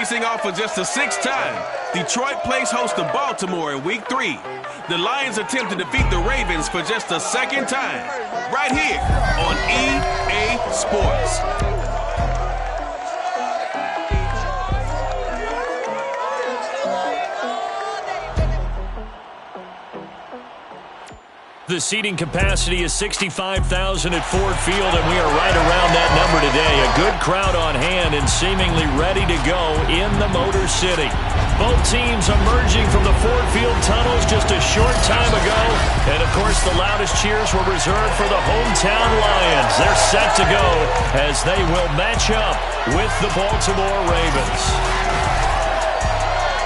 Facing off for just the 6th time, Detroit plays host to Baltimore in Week 3. The Lions attempt to defeat the Ravens for just the 2nd time, right here on EA Sports. The seating capacity is 65,000 at Ford Field, and we are right around that number today. A good crowd on hand and seemingly ready to go in the Motor City. Both teams emerging from the Ford Field tunnels just a short time ago. And, of course, the loudest cheers were reserved for the hometown Lions. They're set to go as they will match up with the Baltimore Ravens.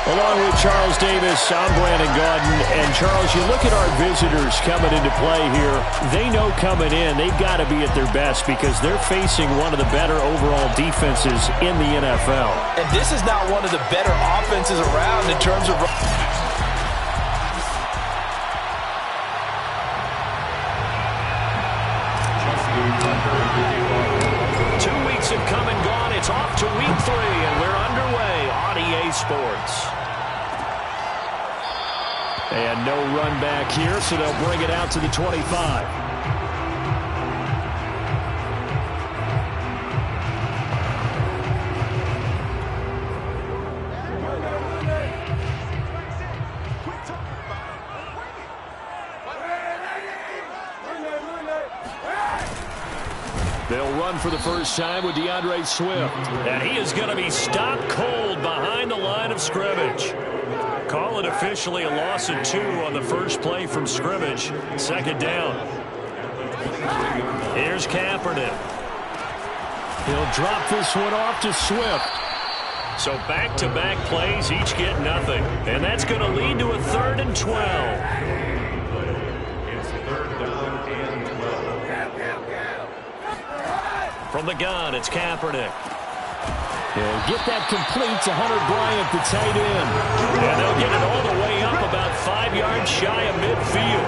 Along with Charles Davis, I'm Brandon Gaudin. And, Charles, you look at our visitors coming into play here. They know coming in they've got to be at their best because they're facing one of the better overall defenses in the NFL. And this is now one of the better offenses around in terms of... 2 weeks have come and gone. It's off to week 3, and we're underway on EA Sports. And no run back here, so they'll bring it out to the 25. They'll run for the first time with DeAndre Swift. And he is going to be stopped cold behind the line of scrimmage. Call it officially a loss of 2 on the first play from scrimmage. 2nd down. Here's Kaepernick. He'll drop this one off to Swift. So back-to-back plays, each get nothing. And that's going to lead to a 3rd and 12. From the gun, it's Kaepernick. He'll get that complete to Hunter Bryant, the tight end. And they'll get it all the way up about 5 yards shy of midfield.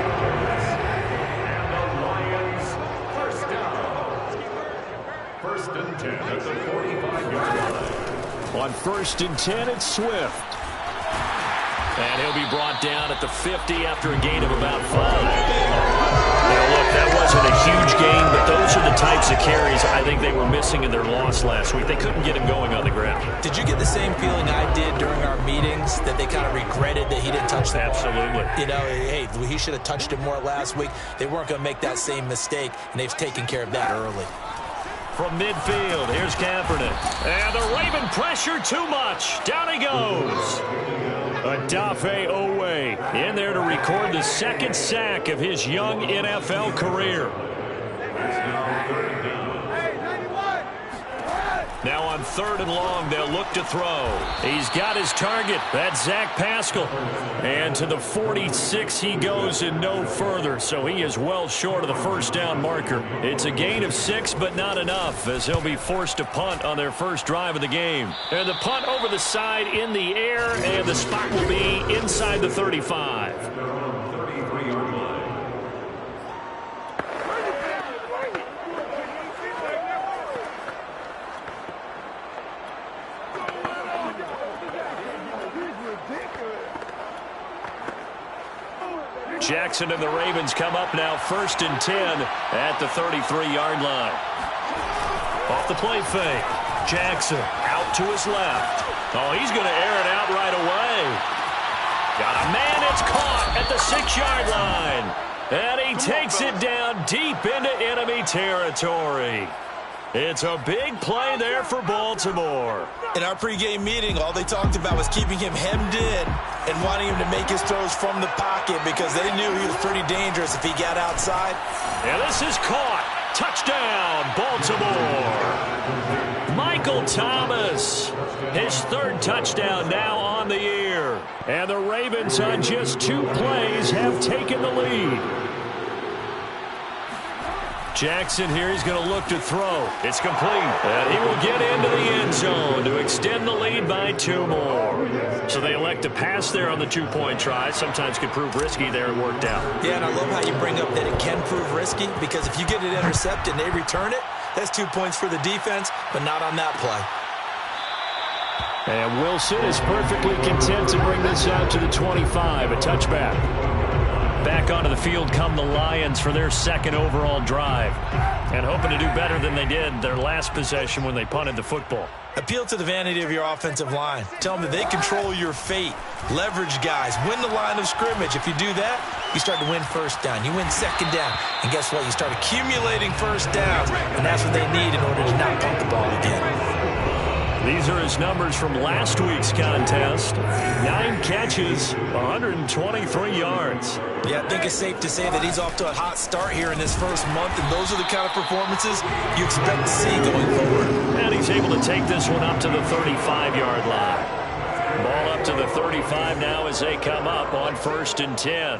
And the Lions first down. 1st and 10 at the 45-yard line. On 1st and 10, it's Swift. And he'll be brought down at the 50 after a gain of about 5. Now, look, that wasn't a huge gain, but those are the types of carries I think they were missing in their loss last week. They couldn't get him going on the ground. Did you get the same feeling I did during our meetings, that they kind of regretted that he didn't touch the ball? Absolutely. You know, hey, he should have touched it more last week. They weren't going to make that same mistake, and they've taken care of that early. From midfield, here's Kaepernick. And the Raven pressure too much. Down he goes. Odafe Oweh in there to record the 2nd sack of his young NFL career. Now on 3rd and long, they'll look to throw. He's got his target. That's Zach Pascal. And to the 46 he goes and no further. So he is well short of the 1st down marker. It's a gain of 6, but not enough, as he'll be forced to punt on their first drive of the game. And the punt over the side in the air, and the spot will be inside the 35. Jackson and the Ravens come up now 1st and 10 at the 33-yard line. Off the play fake. Jackson out to his left. Oh, he's going to air it out right away. Got a man, it's caught at the 6-yard line. And he takes it down deep into enemy territory. It's a big play there for Baltimore. In our pregame meeting, all they talked about was keeping him hemmed in and wanting him to make his throws from the pocket because they knew he was pretty dangerous if he got outside. And this is caught. Touchdown, Baltimore. Michael Thomas, his 3rd touchdown now on the year. And the Ravens on just 2 plays have taken the lead. Jackson here, he's going to look to throw. It's complete. And he will get into the end zone to extend the lead by 2 more. So they elect to pass there on the 2-point try. Sometimes can prove risky there. It worked out. Yeah, and I love how you bring up that it can prove risky, because if you get it intercepted and they return it, that's 2 points for the defense, but not on that play. And Wilson is perfectly content to bring this out to the 25, a touchback. Back onto the field come the Lions for their second overall drive. And hoping to do better than they did their last possession when they punted the football. Appeal to the vanity of your offensive line. Tell them that they control your fate. Leverage guys. Win the line of scrimmage. If you do that, you start to win first down. You win second down. And guess what? You start accumulating first downs. And that's what they need in order to not punt the ball again. These are his numbers from last week's contest. 9 catches, 123 yards. Yeah, I think it's safe to say that he's off to a hot start here in this first month, and those are the kind of performances you expect to see going forward. And he's able to take this one up to the 35-yard line. Ball up to the 35 now as they come up on 1st and 10.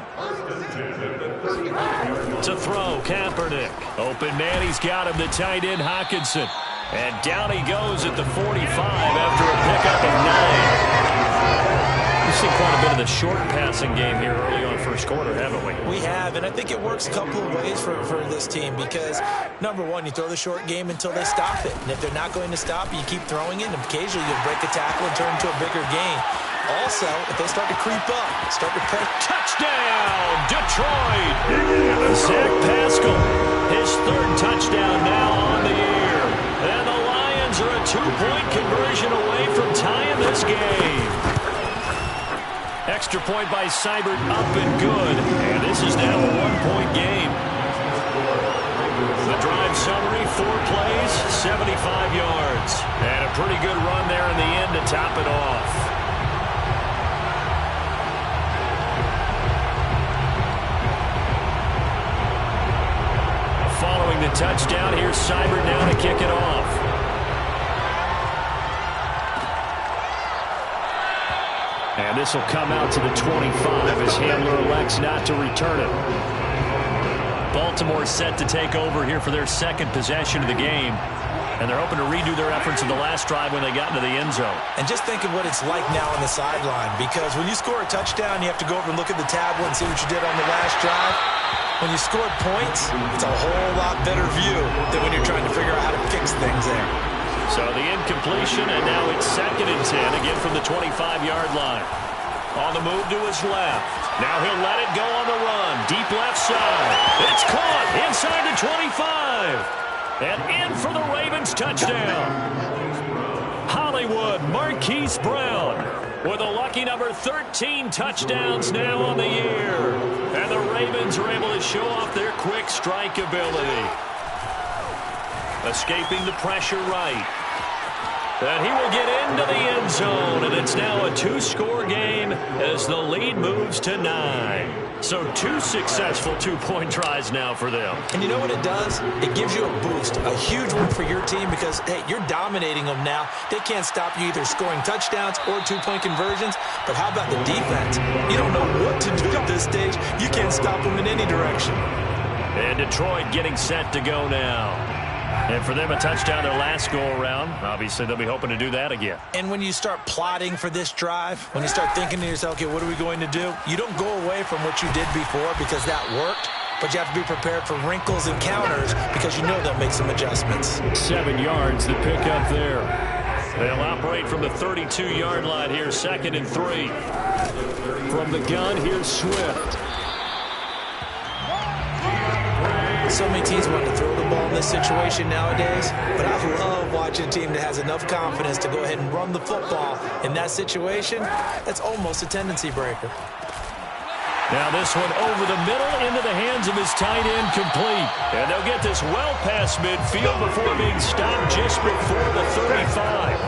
To throw, Kaepernick. Open man, he's got him, the tight end, Hockenson. And down he goes at the 45 after a pickup of 9. We've seen quite a bit of the short passing game here early on first quarter, haven't we? We have, and I think it works a couple of ways for this team because, number one, you throw the short game until they stop it. And if they're not going to stop, you keep throwing it, and occasionally you'll break a tackle and turn into a bigger game. Also, if they start to creep up, start to press. Touchdown, Detroit! Zach Pascal, his 3rd touchdown now on the year. And the Lions are a 2-point conversion away from tying this game. Extra point by Seibert up and good. And this is now a 1-point game. The drive summary, 4 plays, 75 yards. And a pretty good run there in the end to top it off. Following the touchdown, here's Seibert now to kick it off. And this will come out to the 25 as Hamler elects not to return it. Baltimore set to take over here for their 2nd possession of the game. And they're hoping to redo their efforts in the last drive when they got into the end zone. And just think of what it's like now on the sideline, because when you score a touchdown, you have to go over and look at the tablet and see what you did on the last drive. When you score points, it's a whole lot better view than when you're trying to figure out how to fix things there. So the incompletion, and now it's 2nd and 10, again from the 25-yard line. On the move to his left. Now he'll let it go on the run. Deep left side. It's caught inside the 25. And in for the Ravens touchdown. Hollywood Marquise Brown with a lucky number 13 touchdowns now on the year. And the Ravens are able to show off their quick strike ability. Escaping the pressure right. And he will get into the end zone, and it's now a 2-score game as the lead moves to 9. So 2 successful 2-point tries now for them. And you know what it does? It gives you a boost, a huge one for your team because, hey, you're dominating them now. They can't stop you either scoring touchdowns or 2-point conversions. But how about the defense? You don't know what to do at this stage. You can't stop them in any direction. And Detroit getting set to go now. And for them, a touchdown their last go-around. Obviously, they'll be hoping to do that again. And when you start plotting for this drive, when you start thinking to yourself, okay, what are we going to do? You don't go away from what you did before because that worked, but you have to be prepared for wrinkles and counters because you know they'll make some adjustments. 7 yards, the pickup there. They'll operate from the 32-yard line here, 2nd and 3. From the gun, here's Swift. So many teams want to throw the ball in this situation nowadays, but I love watching a team that has enough confidence to go ahead and run the football. In that situation, that's almost a tendency breaker. Now this one over the middle into the hands of his tight end, complete. And they'll get this well past midfield before being stopped just before the 35.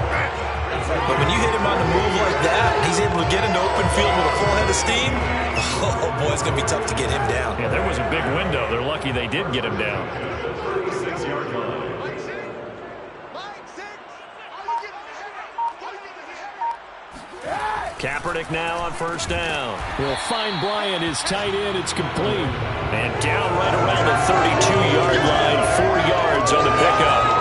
But when you hit him on the move like that, he's able to get into open field with a full head of steam. Oh, boy, it's going to be tough to get him down. Yeah, there was a big window. They're lucky they did get him down. Kaepernick now on 1st down. Will find Bryant, his tight end. It's complete. And down right around the 32-yard line, 4 yards on the pickup.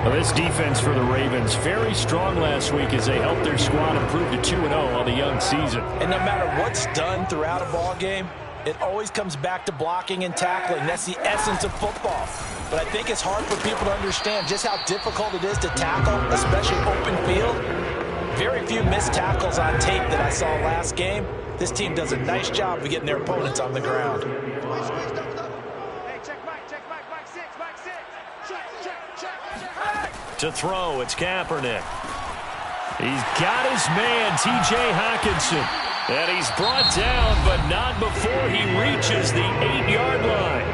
Well, this defense for the Ravens, very strong last week as they helped their squad improve to 2-0 on the young season. And no matter what's done throughout a ball game, it always comes back to blocking and tackling. That's the essence of football. But I think it's hard for people to understand just how difficult it is to tackle, especially open field. very few missed tackles on tape that I saw last game. This team does a nice job of getting their opponents on the ground. To throw, it's Kaepernick. He's got his man, T.J. Hockenson. And he's brought down, but not before he reaches the 8-yard line.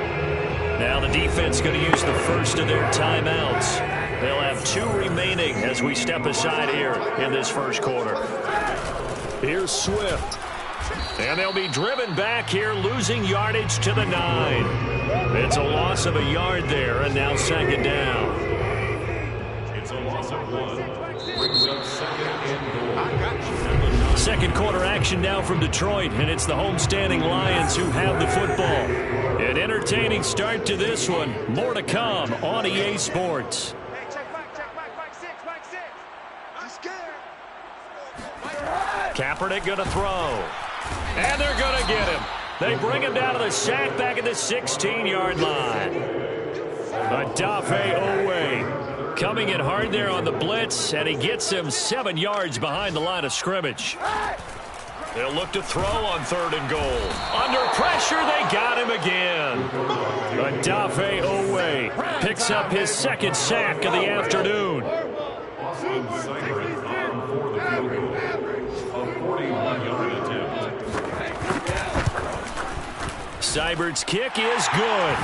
Now the defense going to use the first of their timeouts. They'll have 2 remaining as we step aside here in this first quarter. Here's Swift. And they'll be driven back here, losing yardage to the 9. It's a loss of a yard there, and now second down. It's a loss of 1. Brings up second and goal. Second quarter action now from Detroit, and it's the homestanding Lions who have the football. An entertaining start to this one. More to come on EA Sports. Kaepernick going to throw. And they're going to get him. They bring him down to the sack back at the 16-yard line. Odafe Oweh coming in hard there on the blitz, and he gets him 7 yards behind the line of scrimmage. They'll look to throw on 3rd and goal. Under pressure, they got him again. Odafe Oweh picks up his 2nd sack of the afternoon. Austin Seibert on for the field goal. A 41-yard attempt. Seibert's kick is good.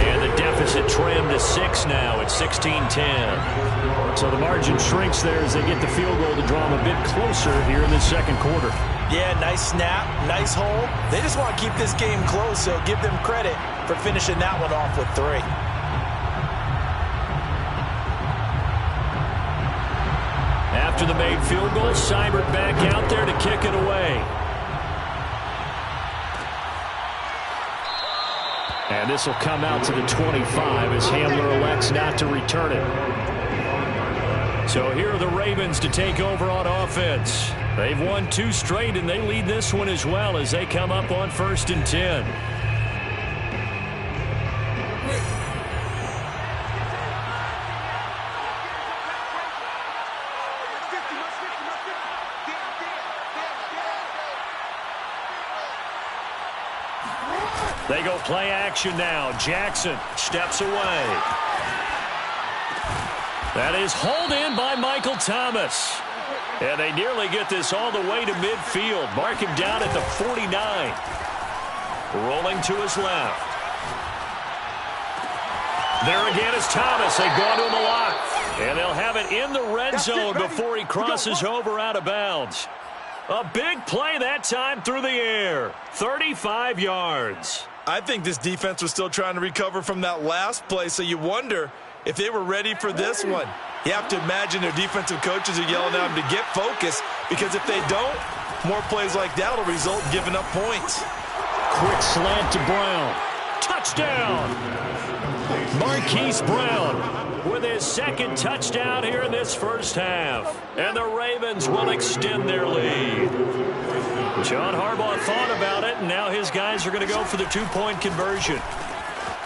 And the deficit trimmed to 6 now at 16-10. So the margin shrinks there as they get the field goal to draw them a bit closer here in the second quarter. Yeah, nice snap, nice hold. They just want to keep this game close, so give them credit for finishing that one off with 3. After the made field goal, Seibert back out there to kick it away. And this will come out to the 25 as Hamler elects not to return it. So here are the Ravens to take over on offense. They've won 2 straight, and they lead this one as well as they come up on 1st and 10. They go play action now. Jackson steps away. That is hauled in by Michael Thomas. And they nearly get this all the way to midfield. Mark him down at the 49. Rolling to his left. There again is Thomas. They've gone to him a lot. And they'll have it in the red zone before he crosses over out of bounds. A big play that time through the air. 35 yards. I think this defense was still trying to recover from that last play, so you wonder if they were ready for this one. You have to imagine their defensive coaches are yelling at them to get focused, because if they don't, more plays like that will result in giving up points. Quick slant to Brown. Touchdown! Marquise Brown with his 2nd touchdown here in this first half. And the Ravens will extend their lead. John Harbaugh thought about it, and now his guys are going to go for the 2-point conversion.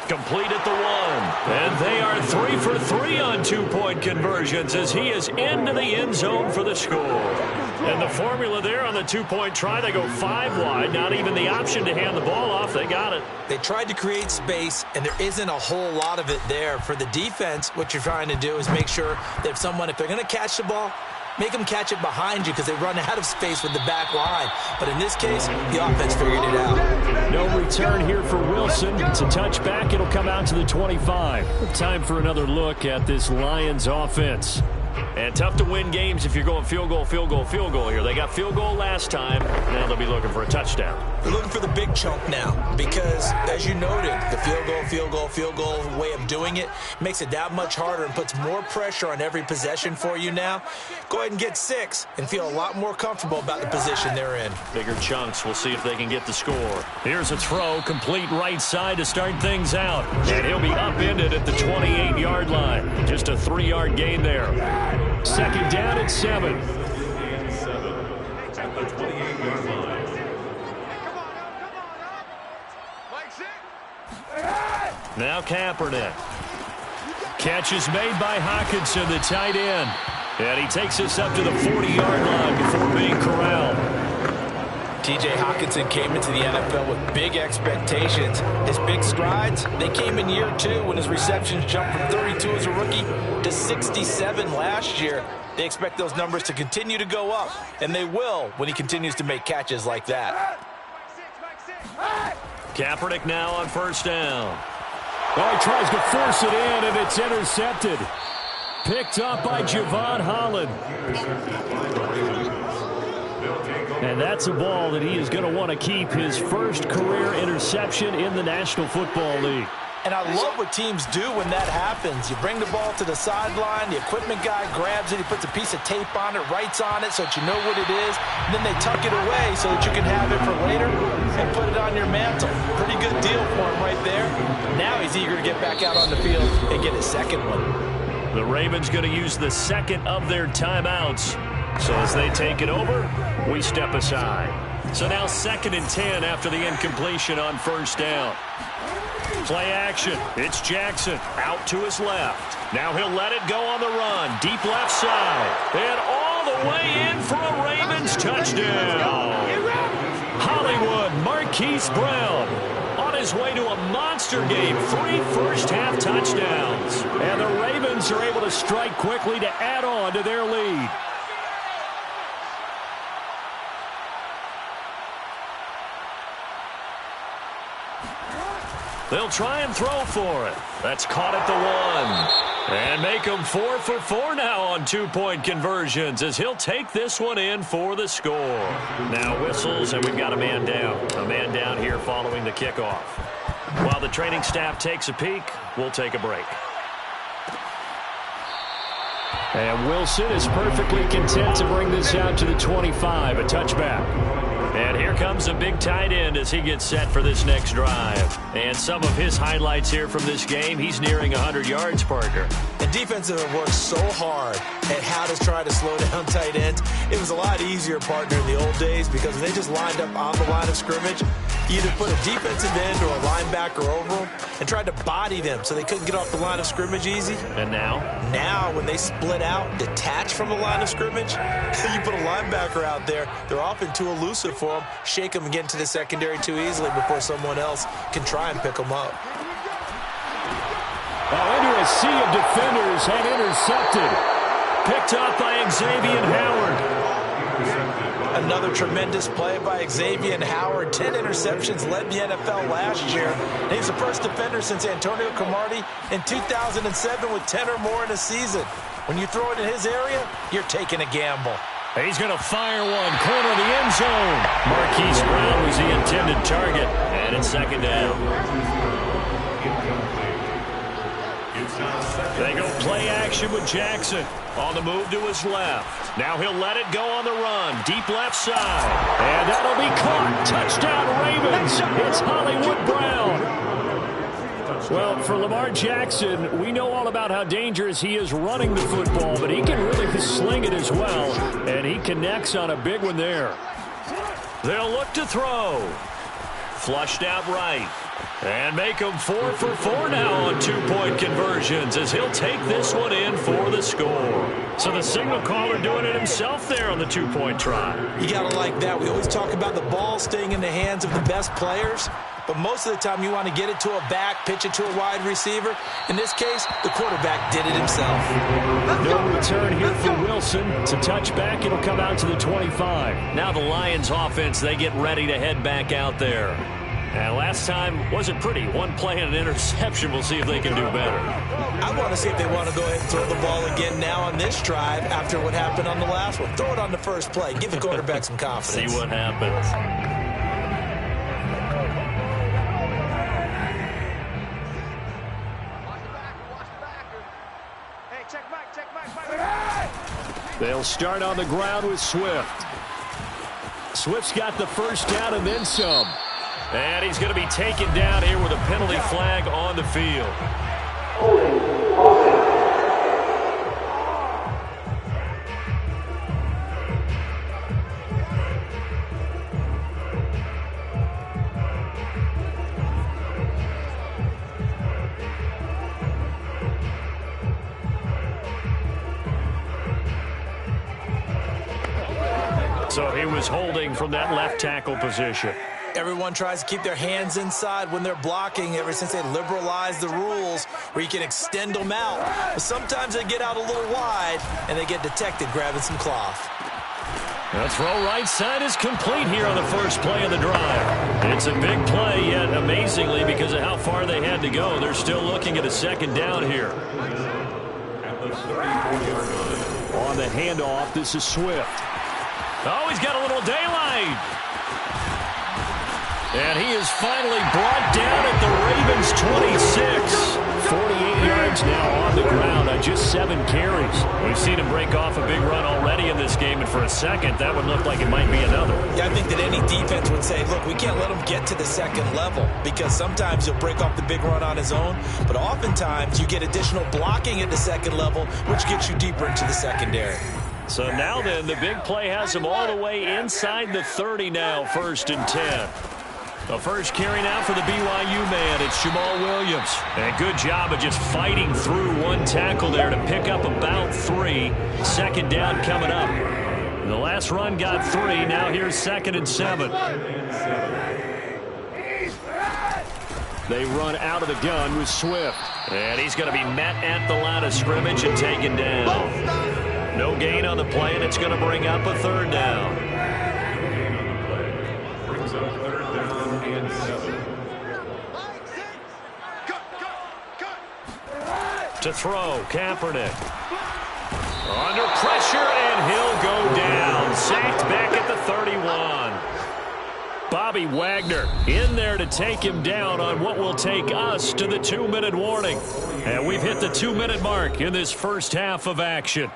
Complete at the 1. And they are 3 for 3 on 2-point conversions as he is into the end zone for the score. And the formula there on the 2-point try, they go 5 wide. Not even the option to hand the ball off. They got it. They tried to create space, and there isn't a whole lot of it there. For the defense, what you're trying to do is make sure that if they're going to catch the ball, make them catch it behind you because they run out of space with the back line. But in this case, the offense figured it out. No return here for Wilson. It's a touchback. It'll come out to the 25. Time for another look at this Lions offense. And tough to win games if you're going field goal, field goal, field goal here. They got field goal last time. Now they'll be looking for a touchdown. They're looking for the big chunk now because, as you noted, the field goal way of doing it makes it that much harder and puts more pressure on every possession for you now. Go ahead and get 6 and feel a lot more comfortable about the position they're in. Bigger chunks. We'll see if they can get the score. Here's a throw, complete right side to start things out. And he'll be upended at the 28-yard line. Just a 3-yard gain there. Second down at 7. At the 28-yard line. Now Kaepernick. Catch is made by Hockenson, the tight end. And he takes us up to the 40-yard line before being corralled. T.J. Hockenson came into the NFL with big expectations. His big strides, they came in year 2 when his receptions jumped from 32 as a rookie to 67 last year. They expect those numbers to continue to go up, and they will when he continues to make catches like that. Kaepernick now on first down. Oh, he tries to force it in, and it's intercepted. Picked up by Javon Holland. And that's a ball that he is going to want to keep, his first career interception in the National Football League. And I love what teams do when that happens. You bring the ball to the sideline, the equipment guy grabs it, he puts a piece of tape on it, writes on it so that you know what it is, and then they tuck it away so that you can have it for later and put it on your mantle. Pretty good deal for him right there. Now he's eager to get back out on the field and get his second one. The Ravens going to use the second of their timeouts. So as they take it over, we step aside. So now 2nd and 10 after the incompletion on first down. Play action. It's Jackson out to his left. Now he'll let it go on the run. Deep left side. And all the way in for a Ravens touchdown. Hollywood Marquise Brown on his way to a monster game. 3 first-half touchdowns. And the Ravens are able to strike quickly to add on to their lead. They'll try and throw for it. That's caught at the 1. And make him 4 for 4 now on 2-point conversions as he'll take this one in for the score. Now whistles, and we've got a man down. A man down here following the kickoff. While the training staff takes a peek, we'll take a break. And Wilson is perfectly content to bring this out to the 25, a touchback. And here comes a big tight end as he gets set for this next drive. And some of his highlights here from this game, he's nearing 100 yards, Parker. And defensive have worked so hard at how to try to slow down tight ends. It was a lot easier, partner, in the old days because they just lined up on the line of scrimmage. You either put a defensive end or a linebacker over them and tried to body them so they couldn't get off the line of scrimmage easy. And now? Now, when they split out, detach from the line of scrimmage, you put a linebacker out there, they're often too elusive for them. Shake them and get into the secondary too easily before someone else can try and pick them up. Into a sea of defenders and intercepted. Picked up by Xavier Howard. Another tremendous play by Xavier Howard. 10 interceptions, led the NFL last year. And he's the first defender since Antonio Cromartie in 2007 with 10 or more in a season. When you throw it in his area, you're taking a gamble. He's going to fire one, corner of the end zone. Marquise Brown was the intended target, and it's 2nd down. They go play action with Jackson on the move to his left. Now he'll let it go on the run. Deep left side. And that'll be caught. Touchdown Ravens. It's Hollywood Brown. Well, for Lamar Jackson, we know all about how dangerous he is running the football, but he can really sling it as well. And he connects on a big one there. They'll look to throw. Flushed out right. And make him 4 for 4 now on 2-point conversions as he'll take this one in for the score. So the signal caller doing it himself there on the 2-point try. You got to like that. We always talk about the ball staying in the hands of the best players, but most of the time you want to get it to a back, pitch it to a wide receiver. In this case, the quarterback did it himself. No return here for Wilson. It's a touchback. It'll come out to the 25. Now the Lions offense, they get ready to head back out there. And last time wasn't pretty. One play and an interception. We'll see if they can do better. I want to see if they want to go ahead and throw the ball again now on this drive after what happened on the last one. Throw it on the first play. Give the quarterback some confidence. See what happens. They'll start on the ground with Swift. Swift's got the first down and then some. And he's going to be taken down here with a penalty flag on the field. So he was holding from that left tackle position. Everyone tries to keep their hands inside when they're blocking ever since they liberalized the rules where you can extend them out. But sometimes they get out a little wide and they get detected grabbing some cloth. The throw right side is complete here on the first play of the drive. It's a big play, yet amazingly, because of how far they had to go, they're still looking at a second down here. On the handoff, this is Swift. Oh, he's got a little daylight. And he is finally brought down at the Ravens' 26. 48 yards now on the ground on just 7 carries. We've seen him break off a big run already in this game, and for a second, that would look like it might be another. Yeah, I think that any defense would say, look, we can't let him get to the second level because sometimes he'll break off the big run on his own, but oftentimes you get additional blocking at the second level, which gets you deeper into the secondary. So now then, the big play has him all the way inside the 30 now, 1st and 10. The first carry now for the BYU man. It's Jamal Williams. And a good job of just fighting through one tackle there to pick up about 3. Second down coming up. The last run got 3. Now here's 2nd and 7. They run out of the gun with Swift. And he's going to be met at the line of scrimmage and taken down. No gain on the play, and it's going to bring up a 3rd down. To throw, Kaepernick. Under pressure, and he'll go down. Sacked back at the 31. Bobby Wagner in there to take him down on what will take us to the 2-minute warning. And we've hit the 2-minute mark in this first half of action.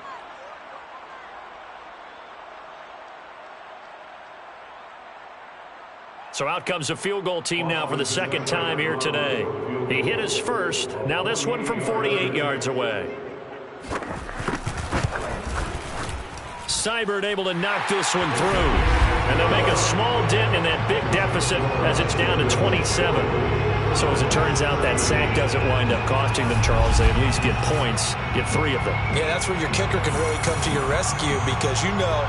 So out comes a field goal team now for the 2nd time here today. He hit his first. Now this one from 48 yards away. Seibert able to knock this one through. And they'll make a small dent in that big deficit as it's down to 27. So as it turns out, that sack doesn't wind up costing them, Charles. They at least get points, get 3 of them. Yeah, that's where your kicker can really come to your rescue because you know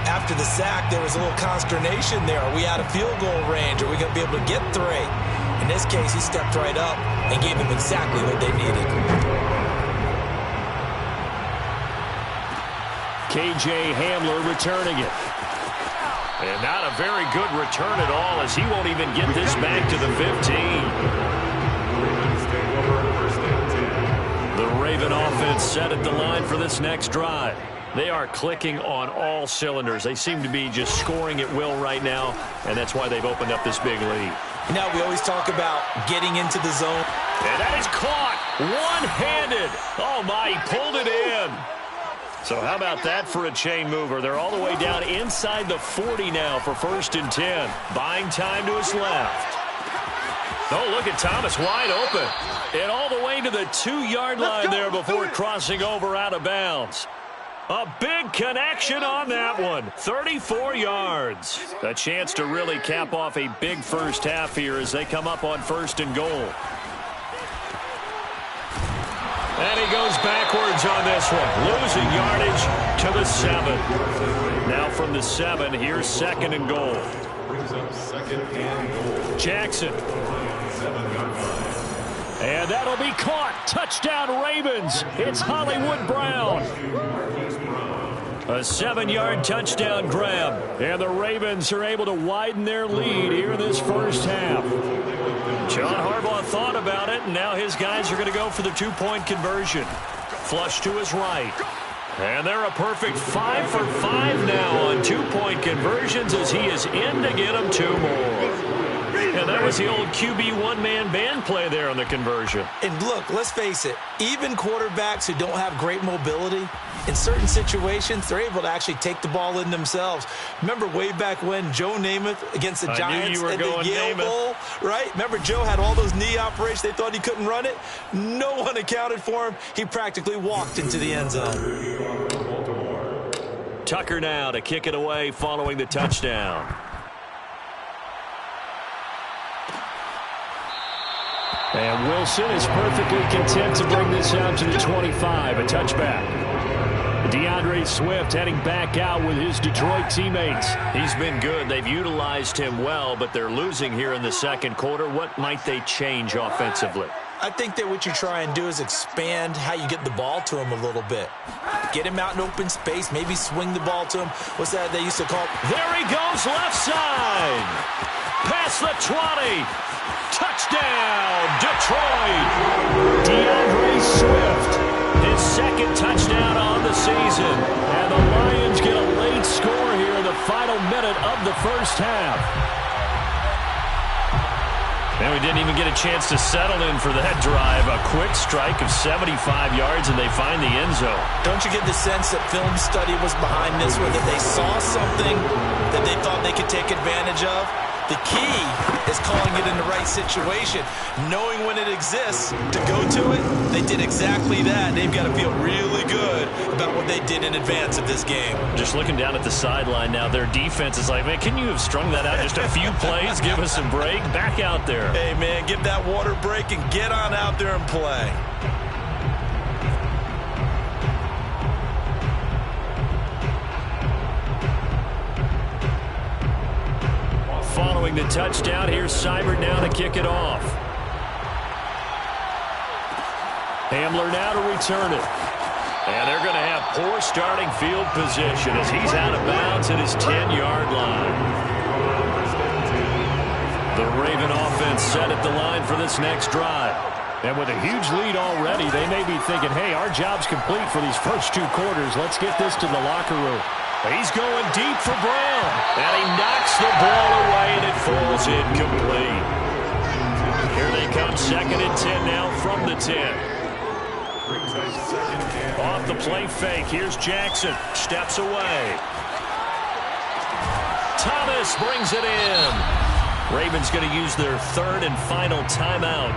after the sack there was a little consternation there. Are we out of field goal range? Are we going to be able to get 3? In this case, he stepped right up and gave them exactly what they needed. KJ Hamler returning it. And not a very good return at all as he won't even get this back to the 15. The Raven offense set at the line for this next drive. They are clicking on all cylinders. They seem to be just scoring at will right now, and that's why they've opened up this big lead. Now we always talk about getting into the zone. And that is caught one-handed. Oh, my, he pulled it in. So how about that for a chain mover? They're all the way down inside the 40 now for 1st and 10. Buying time to his left. Oh, look at Thomas wide open. And all the way to the 2-yard line there before crossing over out of bounds. A big connection on that one. 34 yards. A chance to really cap off a big first half here as they come up on 1st and goal. And he goes backwards on this one. Losing yardage to the 7. Now from the 7, here's 2nd and goal. Jackson. And that'll be caught. Touchdown Ravens. It's Hollywood Brown. A 7-yard touchdown grab. And the Ravens are able to widen their lead here in this first half. John Harbaugh thought about it, and now his guys are going to go for the 2-point conversion. Flush to his right. And they're a perfect 5 for 5 now on 2-point conversions as he is in to get them 2 more. And that was the old QB one-man band play there on the conversion. And look, let's face it, even quarterbacks who don't have great mobility, in certain situations, they're able to actually take the ball in themselves. Remember way back when Joe Namath against the Giants in the Yale Bowl, right? Remember Joe had all those knee operations. They thought he couldn't run it. No one accounted for him. He practically walked into the end zone. Tucker now to kick it away following the touchdown. And Wilson is perfectly content to bring this out to the 25, a touchback. DeAndre Swift heading back out with his Detroit teammates. He's been good. They've utilized him well, but they're losing here in the second quarter. What might they change offensively? I think that what you try and do is expand how you get the ball to him a little bit. Get him out in open space, maybe swing the ball to him. What's that they used to call? There he goes, left side. Past the 20. Touchdown, Detroit. DeAndre Swift. His second touchdown on the season. And the Lions get a late score here in the final minute of the first half. And we didn't even get a chance to settle in for that drive. A quick strike of 75 yards, and they find the end zone. Don't you get the sense that film study was behind this one, that they saw something that they thought they could take advantage of? The key is calling it in the right situation, knowing when it exists to go to it. They did exactly that. They've got to feel really good about what they did in advance of this game. Just looking down at the sideline now, their defense is like, man, can you have strung that out just a few plays? Give us a break. Back out there. Hey, man, give that water break and get on out there and play. Following the touchdown, here's Seibert now to kick it off. Hamler now to return it. And they're going to have poor starting field position as he's out of bounds at his 10-yard line. The Raven offense set at the line for this next drive. And with a huge lead already, they may be thinking, hey, our job's complete for these first two quarters. Let's get this to the locker room. He's going deep for Brown. And he knocks the ball away, and it falls incomplete. Here they come, 2nd and 10 now from the 10. Off the play fake, here's Jackson. Steps away. Thomas brings it in. Ravens going to use their 3rd and final timeout,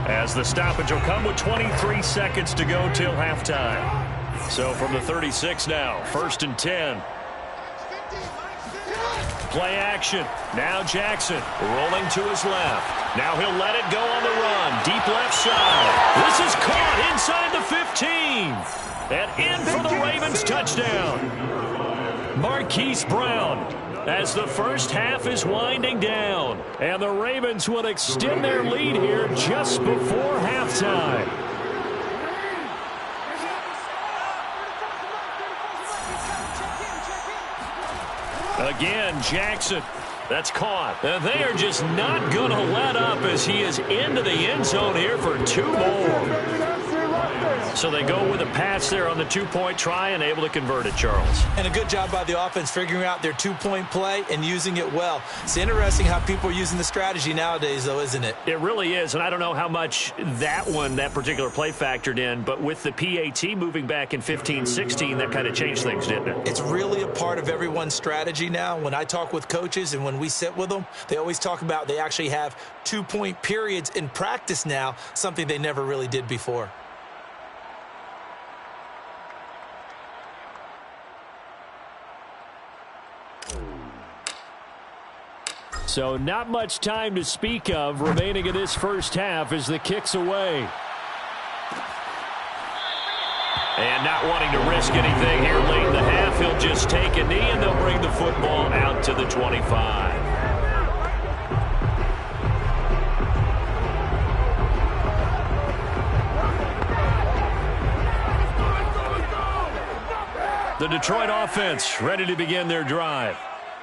as the stoppage will come with 23 seconds to go till halftime. So from the 36 now, 1st and 10. Play action. Now Jackson rolling to his left. Now he'll let it go on the run. Deep left side. This is caught inside the 15. And in for the Ravens touchdown. Marquise Brown, as the first half is winding down. And the Ravens will extend their lead here just before halftime. Again, Jackson. That's caught. And they are just not going to let up as he is into the end zone here for 2 more. So they go with a pass there on the 2-point try and able to convert it, Charles. And a good job by the offense figuring out their 2-point play and using it well. It's interesting how people are using the strategy nowadays, though, isn't it? It really is, and I don't know how much that particular play factored in, but with the PAT moving back in 15-16, that kind of changed things, didn't it? It's really a part of everyone's strategy now. When I talk with coaches and when we sit with them, they always talk about they actually have 2-point periods in practice now, something they never really did before. So not much time to speak of remaining in this first half as the kick's away. And not wanting to risk anything here late in the half, he'll just take a knee and they'll bring the football out to the 25. The Detroit offense ready to begin their drive.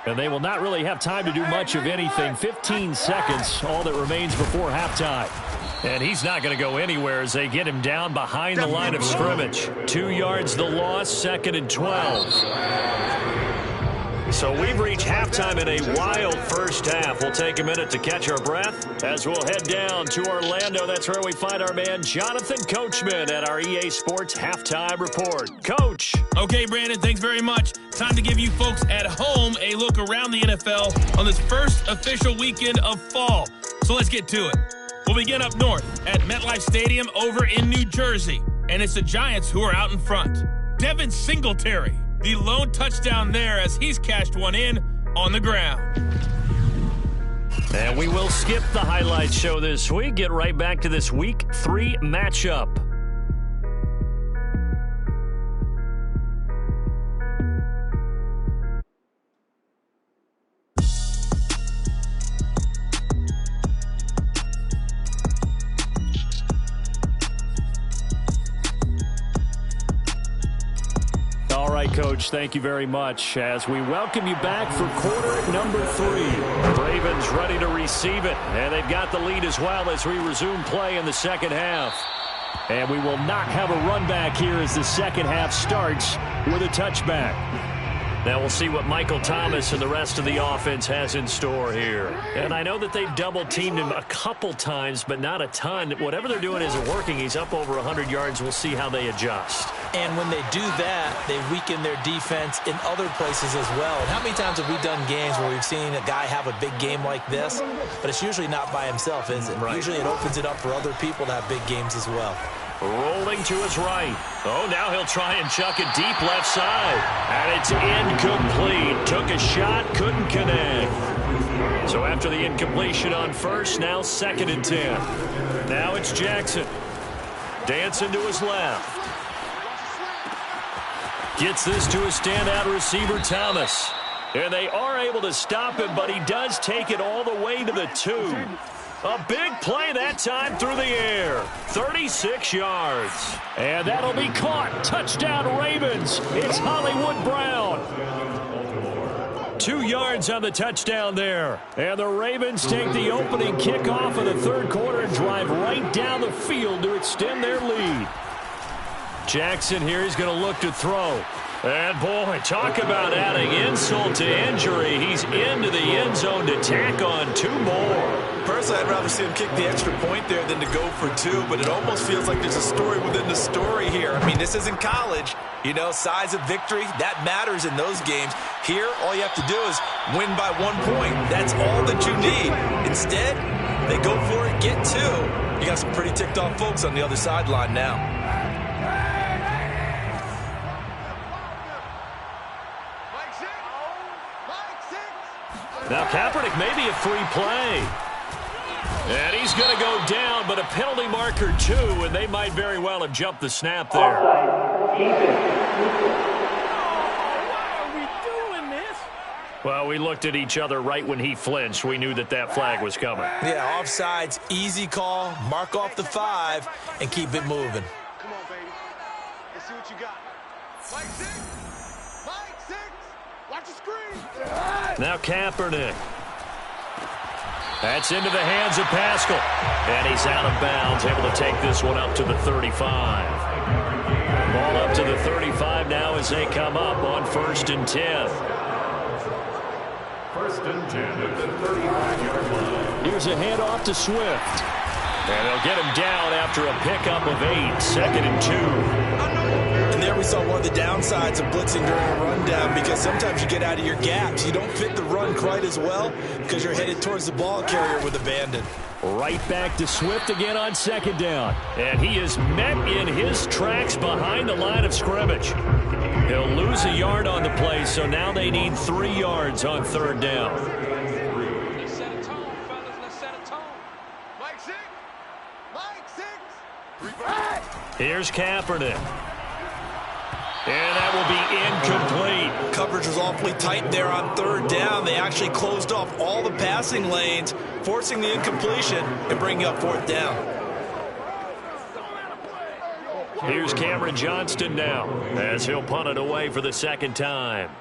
And they will not really have time to do much of anything. 15 seconds, all that remains before halftime. And he's not going to go anywhere as they get him down behind the line of scrimmage. 2 yards the loss, 2nd and 12. So we've reached halftime in a wild first half. We'll take a minute to catch our breath as we'll head down to Orlando. That's where we find our man Jonathan Coachman at our EA Sports Halftime Report. Coach. Okay, Brandon, thanks very much. Time to give you folks at home a look around the NFL on this first official weekend of fall. So let's get to it. We'll begin up north at MetLife Stadium over in New Jersey. And it's the Giants who are out in front. Devin Singletary, the lone touchdown there as he's cashed one in on the ground. And we will skip the highlights show this week. Get right back to this Week 3 matchup. right, Coach. Thank you very much. As we welcome you back for quarter number 3. The Ravens ready to receive it, and they've got the lead as well as we resume play in the second half. And we will not have a run back here as the second half starts with a touchback. Now we'll see what Michael Thomas and the rest of the offense has in store here. And I know that they've double-teamed him a couple times, but not a ton. Whatever they're doing isn't working. He's up over 100 yards. We'll see how they adjust. And when they do that, they weaken their defense in other places as well. And how many times have we done games where we've seen a guy have a big game like this, but it's usually not by himself, is it? Right. Usually it opens it up for other people to have big games as well. Rolling to his right. Oh, now he'll try and chuck it deep left side. And it's incomplete. Took a shot, couldn't connect. So after the incompletion on first, now 2nd and 10. Now it's Jackson. Dancing to his left. Gets this to a standout receiver, Thomas. And they are able to stop him, but he does take it all the way to the 2. A big play that time through the air. 36 yards. And that'll be caught. Touchdown, Ravens. It's Hollywood Brown. 2 yards on the touchdown there. And the Ravens take the opening kickoff of the third quarter and drive right down the field to extend their lead. Jackson here is going to look to throw. And, boy, talk about adding insult to injury. He's into the end zone to tack on 2 more. Personally, I'd rather see him kick the extra point there than to go for 2, but it almost feels like there's a story within the story here. I mean, this isn't college. You know, size of victory, that matters in those games. Here, all you have to do is win by 1 point. That's all that you need. Instead, they go for it, get 2. You got some pretty ticked-off folks on the other sideline now. Now Kaepernick may be a free play. And he's going to go down, but a penalty marker 2, and they might very well have jumped the snap there. Well, we looked at each other right when he flinched. We knew that that flag was coming. Yeah, offsides, easy call, mark off the 5, and keep it moving. Come on, baby. Let's see what you got. Mike 6. Mike 6. Watch the screen. Now Kaepernick. That's into the hands of Pascal. And he's out of bounds, able to take this one up to the 35. Ball up to the 35 now as they come up on 1st and 10. 1st and 10 at the 35-yard line. Here's a handoff to Swift. And they'll get him down after a pickup of 8. 2nd and 2. And there we saw one of the downsides of blitzing during a rundown, because sometimes you get out of your gaps. You don't fit the run quite as well because you're headed towards the ball carrier with abandon. Right back to Swift again on 2nd down. And he is met in his tracks behind the line of scrimmage. He'll lose a yard on the play, so now they need 3 yards on 3rd down. Let's set a tone, fellas. Let's set a tone. Mike 6. Mike 6. Here's Kaepernick. And that will be incomplete. Coverage was awfully tight there on 3rd down. They actually closed off all the passing lanes, forcing the incompletion and bringing up 4th down. Here's Cameron Johnston now as he'll punt it away for the 2nd time.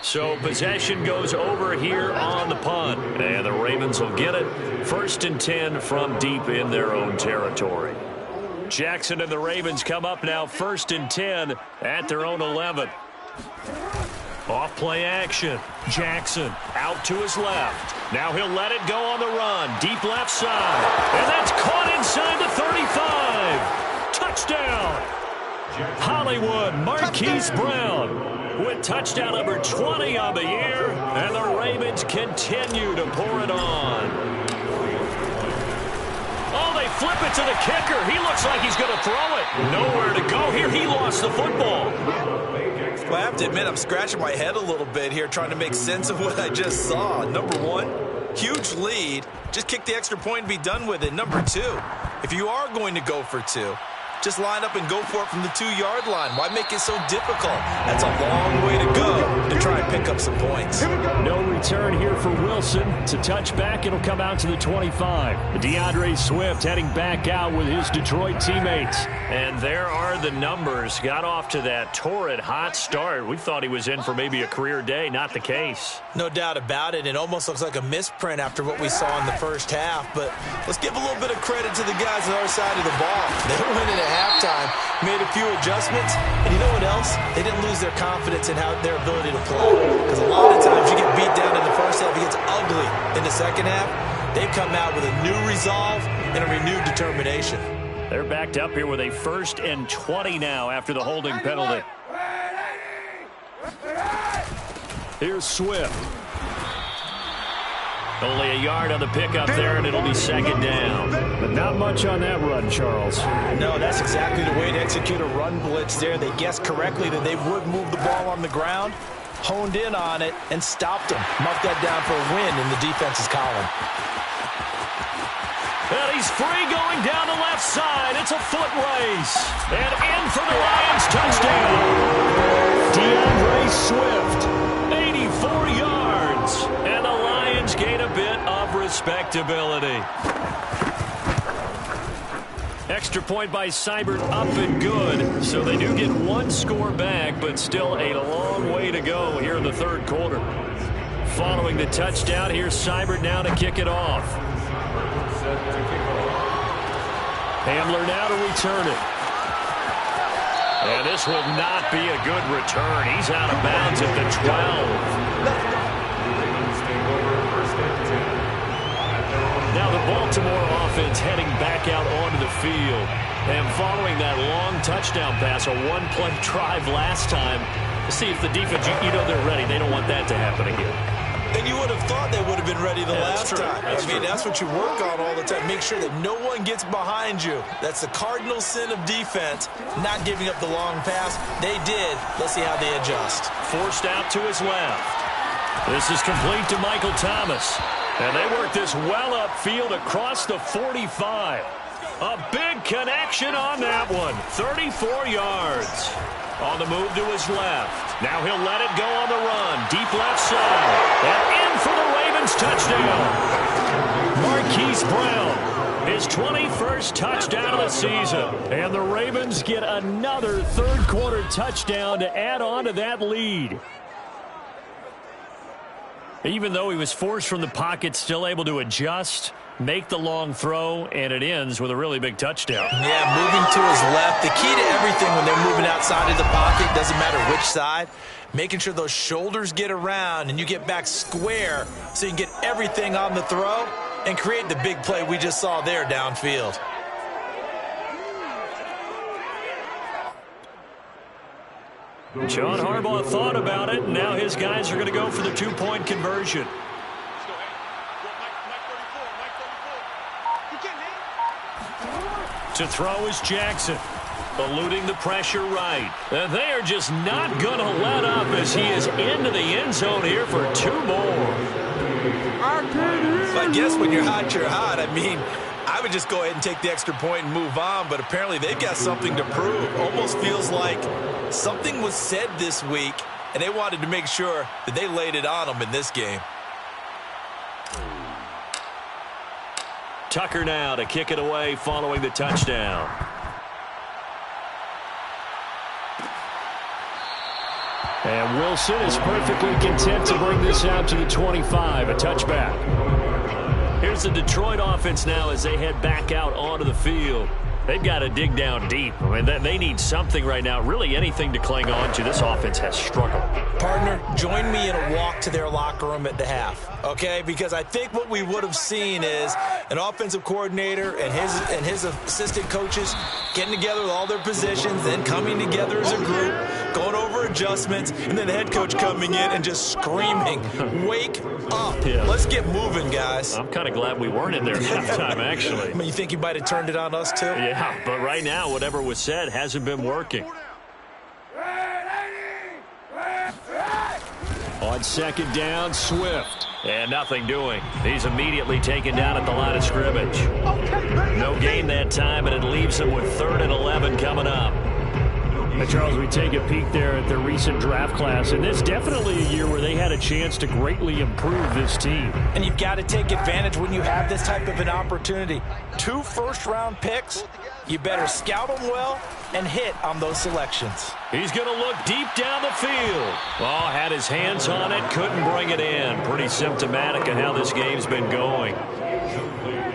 So possession goes over here on the punt. And the Ravens will get it. 1st and 10 from deep in their own territory. Jackson and the Ravens come up now 1st and 10 at their own 11. Off play action. Jackson out to his left. Now he'll let it go on the run. Deep left side. And that's caught inside the 35. Touchdown. Hollywood Marquise Brown with touchdown number 20 on the year. And the Ravens continue to pour it on. Oh, they flip it to the kicker. He looks like he's going to throw it. Nowhere to go here. He lost the football. Well, I have to admit, I'm scratching my head a little bit here trying to make sense of what I just saw. Number 1, huge lead. Just kick the extra point and be done with it. Number 2, if you are going to go for 2, Just line up and go for it from the 2-yard line. Why make it so difficult? That's a long way to go to try and pick up some points. No return here for Wilson. It's a touchback. It'll come out to the 25. DeAndre Swift heading back out with his Detroit teammates. And there are the numbers. Got off to that torrid hot start. We thought he was in for maybe a career day. Not the case. No doubt about it. It almost looks like a misprint after what we saw in the first half. But let's give a little bit of credit to the guys on our side of the ball. They went in at halftime, made a few adjustments, and you know what else? They didn't lose their confidence in their ability to play. Because a lot of times you get beat down in the first half, it gets ugly in the second half. They've come out with a new resolve and a renewed determination. They're backed up here with a 1st and 20 now after the holding penalty. Here's Swift. Only a yard on the pickup there, and it'll be 2nd down. But not much on that run, Charles. No, that's exactly the way to execute a run blitz there. They guessed correctly that they would move the ball on the ground, honed in on it, and stopped them. Marked that down for a win in the defense's column. And he's free going down the left side. It's a foot race. And in for the Lions touchdown. DeAndre Swift. 84 yards. And the Lions gain a bit of respectability. Extra point by Seibert up and good. So they do get 1 score back, but still a long way to go here in the 3rd quarter. Following the touchdown, here's Seibert now to kick it off. Hamler now to return it. And this will not be a good return. He's out of bounds at the 12. Now the Baltimore offense heading back out onto the field. And following that long touchdown pass, a 1-play drive last time, to see if the defense, you know they're ready. They don't want that to happen again. And you would have thought they would have been ready the last time. That's what you work on all the time. Make sure that no one gets behind you. That's the cardinal sin of defense, not giving up the long pass. They did. Let's see how they adjust. Forced out to his left. This is complete to Michael Thomas. And they work this well upfield across the 45. A big connection on that one. 34 yards. On the move to his left. Now he'll let it go on the run. Deep left side. And in for the Ravens touchdown. Marquise Brown. His 21st touchdown of the season. And the Ravens get another 3rd quarter touchdown to add on to that lead. Even though he was forced from the pocket, still able to adjust, make the long throw, and it ends with a really big touchdown. Yeah, moving to his left. The key to everything when they're moving outside of the pocket, doesn't matter which side, making sure those shoulders get around and you get back square so you can get everything on the throw and create the big play we just saw there downfield. John Harbaugh thought about it, and now his guys are going to go for the 2-point conversion. To throw is Jackson, eluding the pressure right. And they are just not going to let up as he is into the end zone here for 2 more. I guess when you're hot. I mean, I would just go ahead and take the extra point and move on, but apparently they've got something to prove. Almost feels like something was said this week, and they wanted to make sure that they laid it on them in this game. Tucker now to kick it away following the touchdown. And Wilson is perfectly content to bring this out to the 25, a touchback. Here's the Detroit offense now as they head back out onto the field. They've got to dig down deep. I mean, they need something right now, really anything to cling on to. This offense has struggled. Partner, join me in a walk to their locker room at the half, okay? Because I think what we would have seen is an offensive coordinator and his assistant coaches getting together with all their positions, then coming together as a group, going over adjustments, and then the head coach coming in and just screaming, wake up. Yeah. Let's get moving, guys. I'm kind of glad we weren't in there at halftime, actually. I mean, you think he might have turned it on us, too? Yeah, but right now, whatever was said hasn't been working. On On second down, Swift. And nothing doing. He's immediately taken down at the line of scrimmage. No gain that time, and it leaves him with 3rd and 11 coming up. And Charles, we take a peek there at the recent draft class, and it's definitely a year where they had a chance to greatly improve this team. And you've got to take advantage when you have this type of an opportunity. 2 first-round picks, you better scout them well and hit on those selections. He's going to look deep down the field. Oh, had his hands on it, couldn't bring it in. Pretty symptomatic of how this game's been going.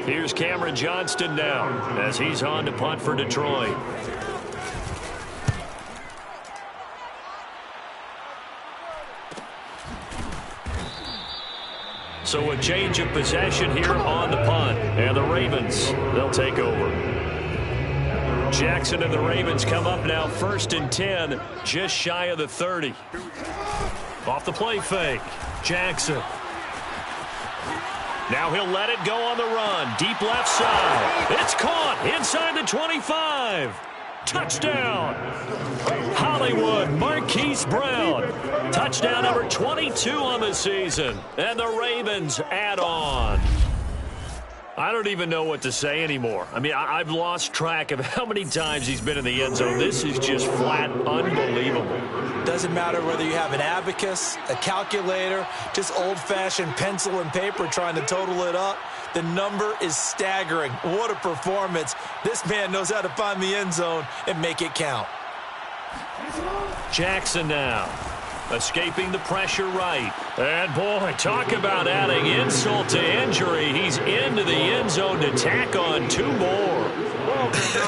Here's Cameron Johnston now as he's on to punt for Detroit. So a change of possession here on the punt. And the Ravens, they'll take over. Jackson and the Ravens come up now 1st and 10, just shy of the 30. Off the play fake. Jackson. Now he'll let it go on the run. Deep left side. It's caught inside the 25. Touchdown. Hollywood Marquise Brown. Touchdown number 22 on the season. And the Ravens add on. I don't even know what to say anymore. I mean, I've lost track of how many times he's been in the end zone. This is just flat unbelievable. Doesn't matter whether you have an abacus, a calculator, just old-fashioned pencil and paper trying to total it up. The number is staggering. What a performance. This man knows how to find the end zone and make it count. Jackson now. Escaping the pressure right. And, boy, talk about adding insult to injury. He's into the end zone to tack on 2 more.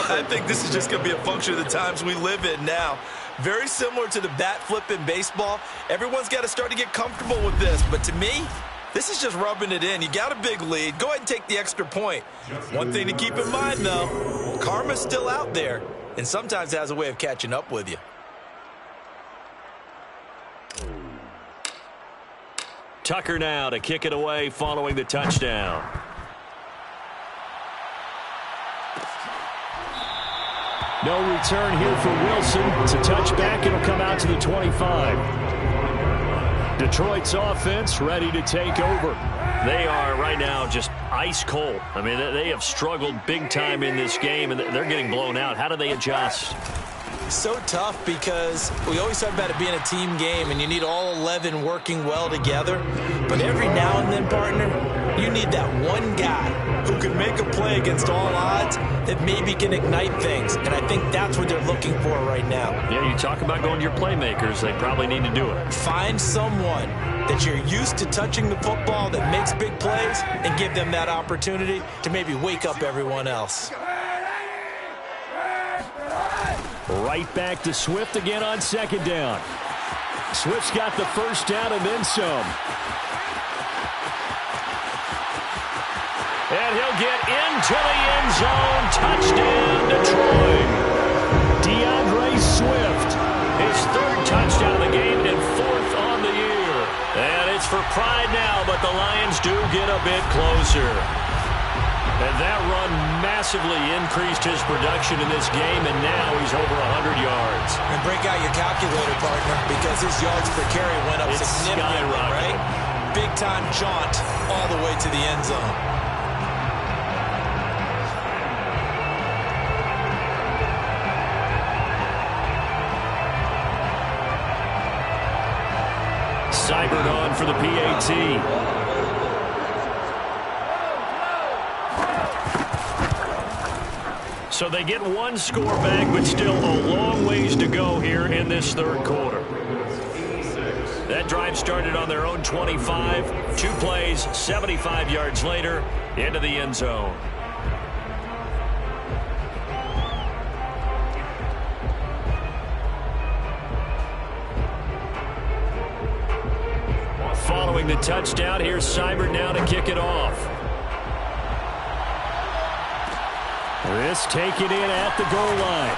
I think this is just going to be a function of the times we live in now. Very similar to the bat flip in baseball. Everyone's got to start to get comfortable with this. But to me, this is just rubbing it in. You got a big lead. Go ahead and take the extra point. One thing to keep in mind, though, karma's still out there, and sometimes has a way of catching up with you. Tucker now to kick it away following the touchdown. No return here for Wilson. It's a touchback. It'll come out to the 25. Detroit's offense ready to take over. They are right now just ice cold. I mean, they have struggled big time in this game, and they're getting blown out. How do they adjust? So tough because we always talk about it being a team game and you need all 11 working well together. But every now and then, partner, you need that one guy who can make a play against all odds that maybe can ignite things. And I think that's what they're looking for right now. Yeah, you talk about going to your playmakers. They probably need to do it. Find someone that you're used to touching the football that makes big plays and give them that opportunity to maybe wake up everyone else. Right back to Swift again on second down. Swift's got the first down and then some. And he'll get into the end zone. Touchdown, Detroit. DeAndre Swift. His 3rd touchdown of the game and 4th on the year. And it's for pride now, but the Lions do get a bit closer. And that run massively increased his production in this game, and now he's over 100 yards. And break out your calculator, partner, because his yards per carry went up significantly, right? Big-time jaunt all the way to the end zone. Seibert on for the PAT. So they get 1 score back, but still a long ways to go here in this 3rd quarter. That drive started on their own 25. 2 plays, 75 yards later, into the end zone. Following the touchdown, here's Seibert now to kick it off. This taken in at the goal line.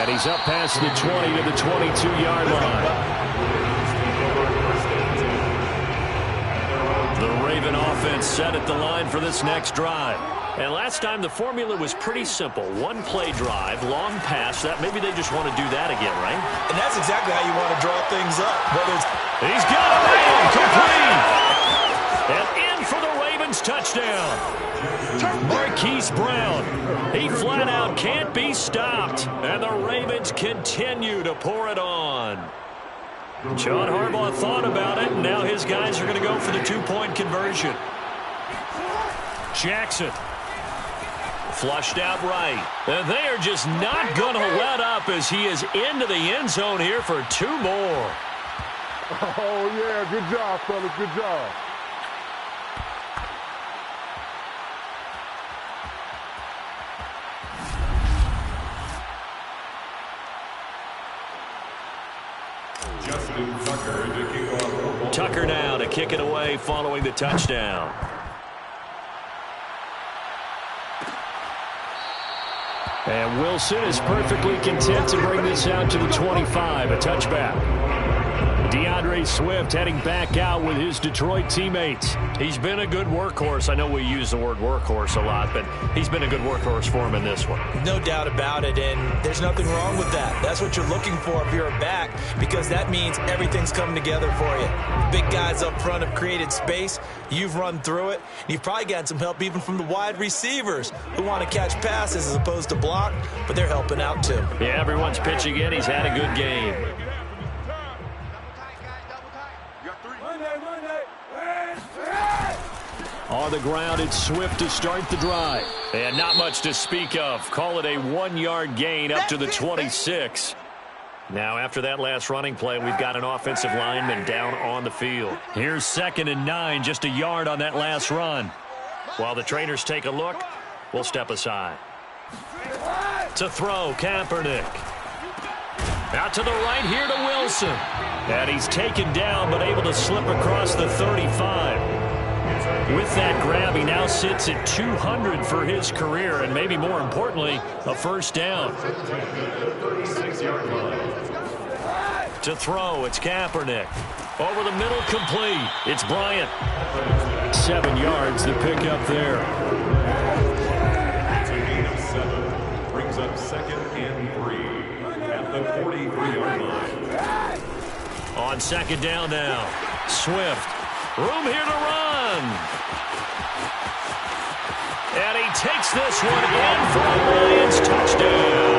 And he's up past the 20 to the 22-yard line. The Raven offense set at the line for this next drive. And last time the formula was pretty simple. One play drive, long pass. That maybe they just want to do that again, right? And that's exactly how you want to draw things up. Whether it's he's got it down, complete. And in for the Ravens touchdown. Marquise Brown. He flat out can't be stopped. And the Ravens continue to pour it on. John Harbaugh thought about it, and now his guys are going to go for the two-point conversion. Jackson. Flushed out right. And they are just not going to let up as he is into the end zone here for 2 more. Oh, yeah. Good job, fellas. Good job. Justin Tucker to kick off. Tucker now to kick it away following the touchdown. And Wilson is perfectly content to bring this out to the 25, a touchback. DeAndre Swift heading back out with his Detroit teammates. He's been a good workhorse. I know we use the word workhorse a lot, but he's been a good workhorse for him in this one. no doubt about it, and there's nothing wrong with that. That's what you're looking for if you're a back, because that means everything's coming together for you. Big guys up front have created space. You've run through it. You've probably gotten some help even from the wide receivers who want to catch passes as opposed to block, but they're helping out too. Yeah, everyone's pitching in. He's had a good game. On the ground, it's Swift to start the drive. And not much to speak of. Call it a 1-yard gain up to the 26. Now, after that last running play, we've got an offensive lineman down on the field. Here's 2nd and 9, just a yard on that last run. While the trainers take a look, we'll step aside. To throw, Kaepernick. Out to the right here to Wilson. And he's taken down, but able to slip across the 35. With that grab, he now sits at 200 for his career, and maybe more importantly, a first down. To throw, it's Kaepernick. Over the middle, complete. It's Bryant. 7 yards, the pickup there. It's a gain of 7. Brings up 2nd and 3 at the 43-yard line. On 2nd down now, Swift. Room here to run. And he takes this one in for a Lions touchdown.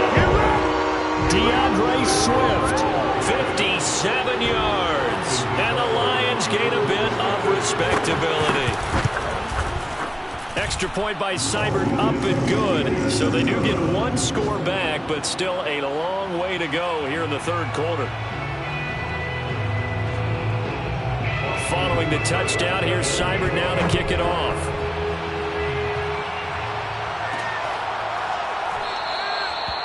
DeAndre Swift. 57 yards. And the Lions gain a bit of respectability. Extra point by Seibert up and good. So they do get 1 score back, but still a long way to go here in the 3rd quarter. Following the touchdown, here's Seibert now to kick it off.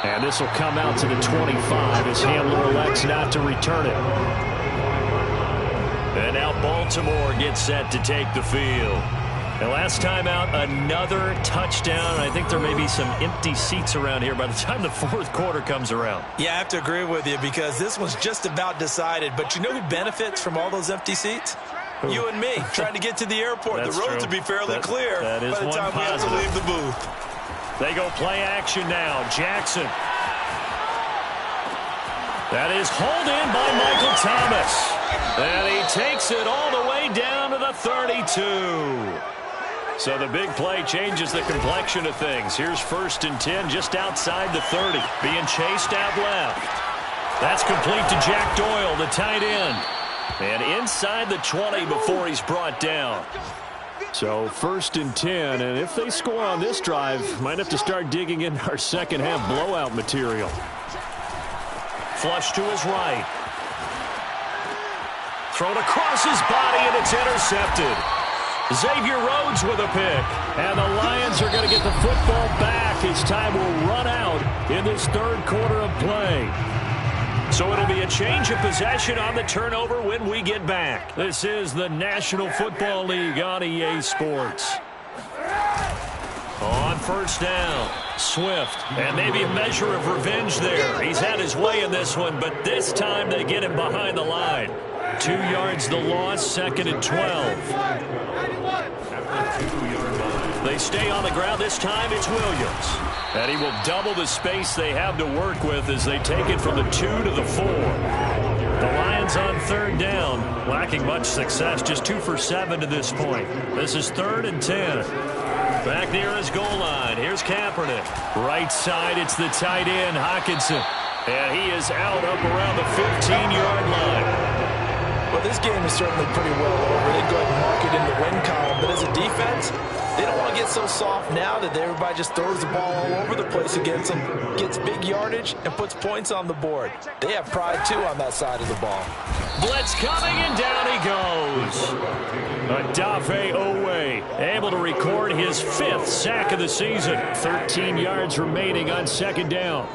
And this will come out to the 25 as Hamler elects not to return it. And now Baltimore gets set to take the field. And last time out, another touchdown. I think there may be some empty seats around here by the time the 4th quarter comes around. Yeah, I have to agree with you because this one's just about decided. But you know who benefits from all those empty seats? You and me, trying to get to the airport. The roads will be fairly clear by the time we have to leave the booth. They go play action now. Jackson. That is hauled in by Michael Thomas. And he takes it all the way down to the 32. So the big play changes the complexion of things. Here's 1st and 10 just outside the 30. Being chased out left. That's complete to Jack Doyle, the tight end. And inside the 20 before he's brought down. So 1st and 10, and if they score on this drive, might have to start digging in our second-half blowout material. Flush to his right. Thrown across his body, and it's intercepted. Xavier Rhodes with a pick. And the Lions are going to get the football back as time will run out in this 3rd quarter of play. So it'll be a change of possession on the turnover when we get back. This is the National Football League on EA Sports. On 1st down, Swift. And maybe a measure of revenge there. He's had his way in this one, but this time they get him behind the line. 2 yards the loss, 2nd and 12. At the 2-yard line. They stay on the ground. This time it's Williams. And he will double the space they have to work with as they take it from the 2 to the 4. The Lions on third down, lacking much success, just 2 for 7 to this point. This is 3rd and 10. Back near his goal line, here's Kaepernick. Right side, it's the tight end, Hockenson. And he is out up around the 15-yard line. Well, this game is certainly pretty well over. They'd go ahead and mark it in the win column. But as a defense, they don't want to get so soft now that everybody just throws the ball all over the place against them, gets big yardage, and puts points on the board. They have pride, too, on that side of the ball. Blitz coming, and down he goes. Odafe Oweh able to record his 5th sack of the season. 13 yards remaining on 2nd down.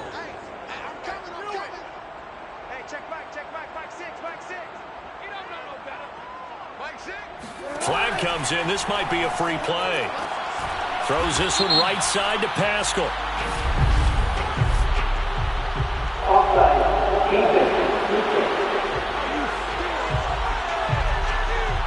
Flag comes in. This might be a free play. Throws this one right side to Pascal.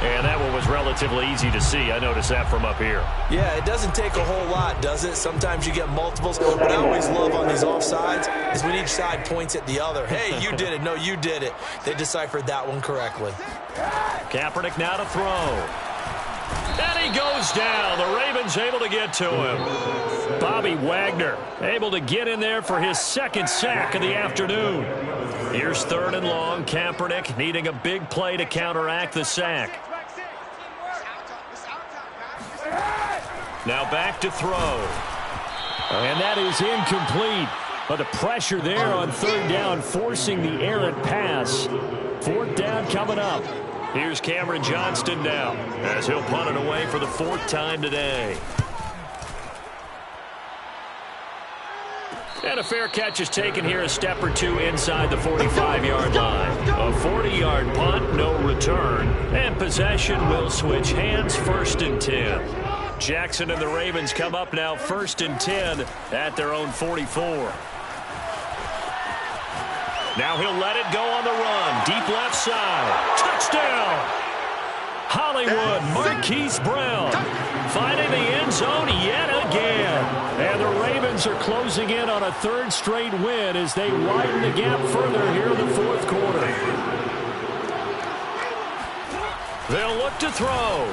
And that one was relatively easy to see. I noticed that from up here. Yeah, it doesn't take a whole lot, does it? Sometimes you get multiples. What I always love on these offsides is when each side points at the other. Hey, you did it. No, you did it. They deciphered that one correctly. Kaepernick now to throw. And he goes down. The Ravens able to get to him. Bobby Wagner able to get in there for his 2nd sack of the afternoon. Here's 3rd and long. Kaepernick needing a big play to counteract the sack. Now back to throw. And that is incomplete. But the pressure there on 3rd down, forcing the errant pass. 4th down coming up. Here's Cameron Johnston now, as he'll punt it away for the 4th time today. And a fair catch is taken here, a step or 2 inside the 45-yard line. A 40-yard punt, no return. And possession will switch hands, 1st and 10. Jackson and the Ravens come up now 1st and 10 at their own 44. Now he'll let it go on the run. Deep left side. Touchdown! Hollywood, Marquise Brown finding the end zone yet again. And the Ravens are closing in on a 3rd straight win as they widen the gap further here in the 4th quarter. They'll look to throw.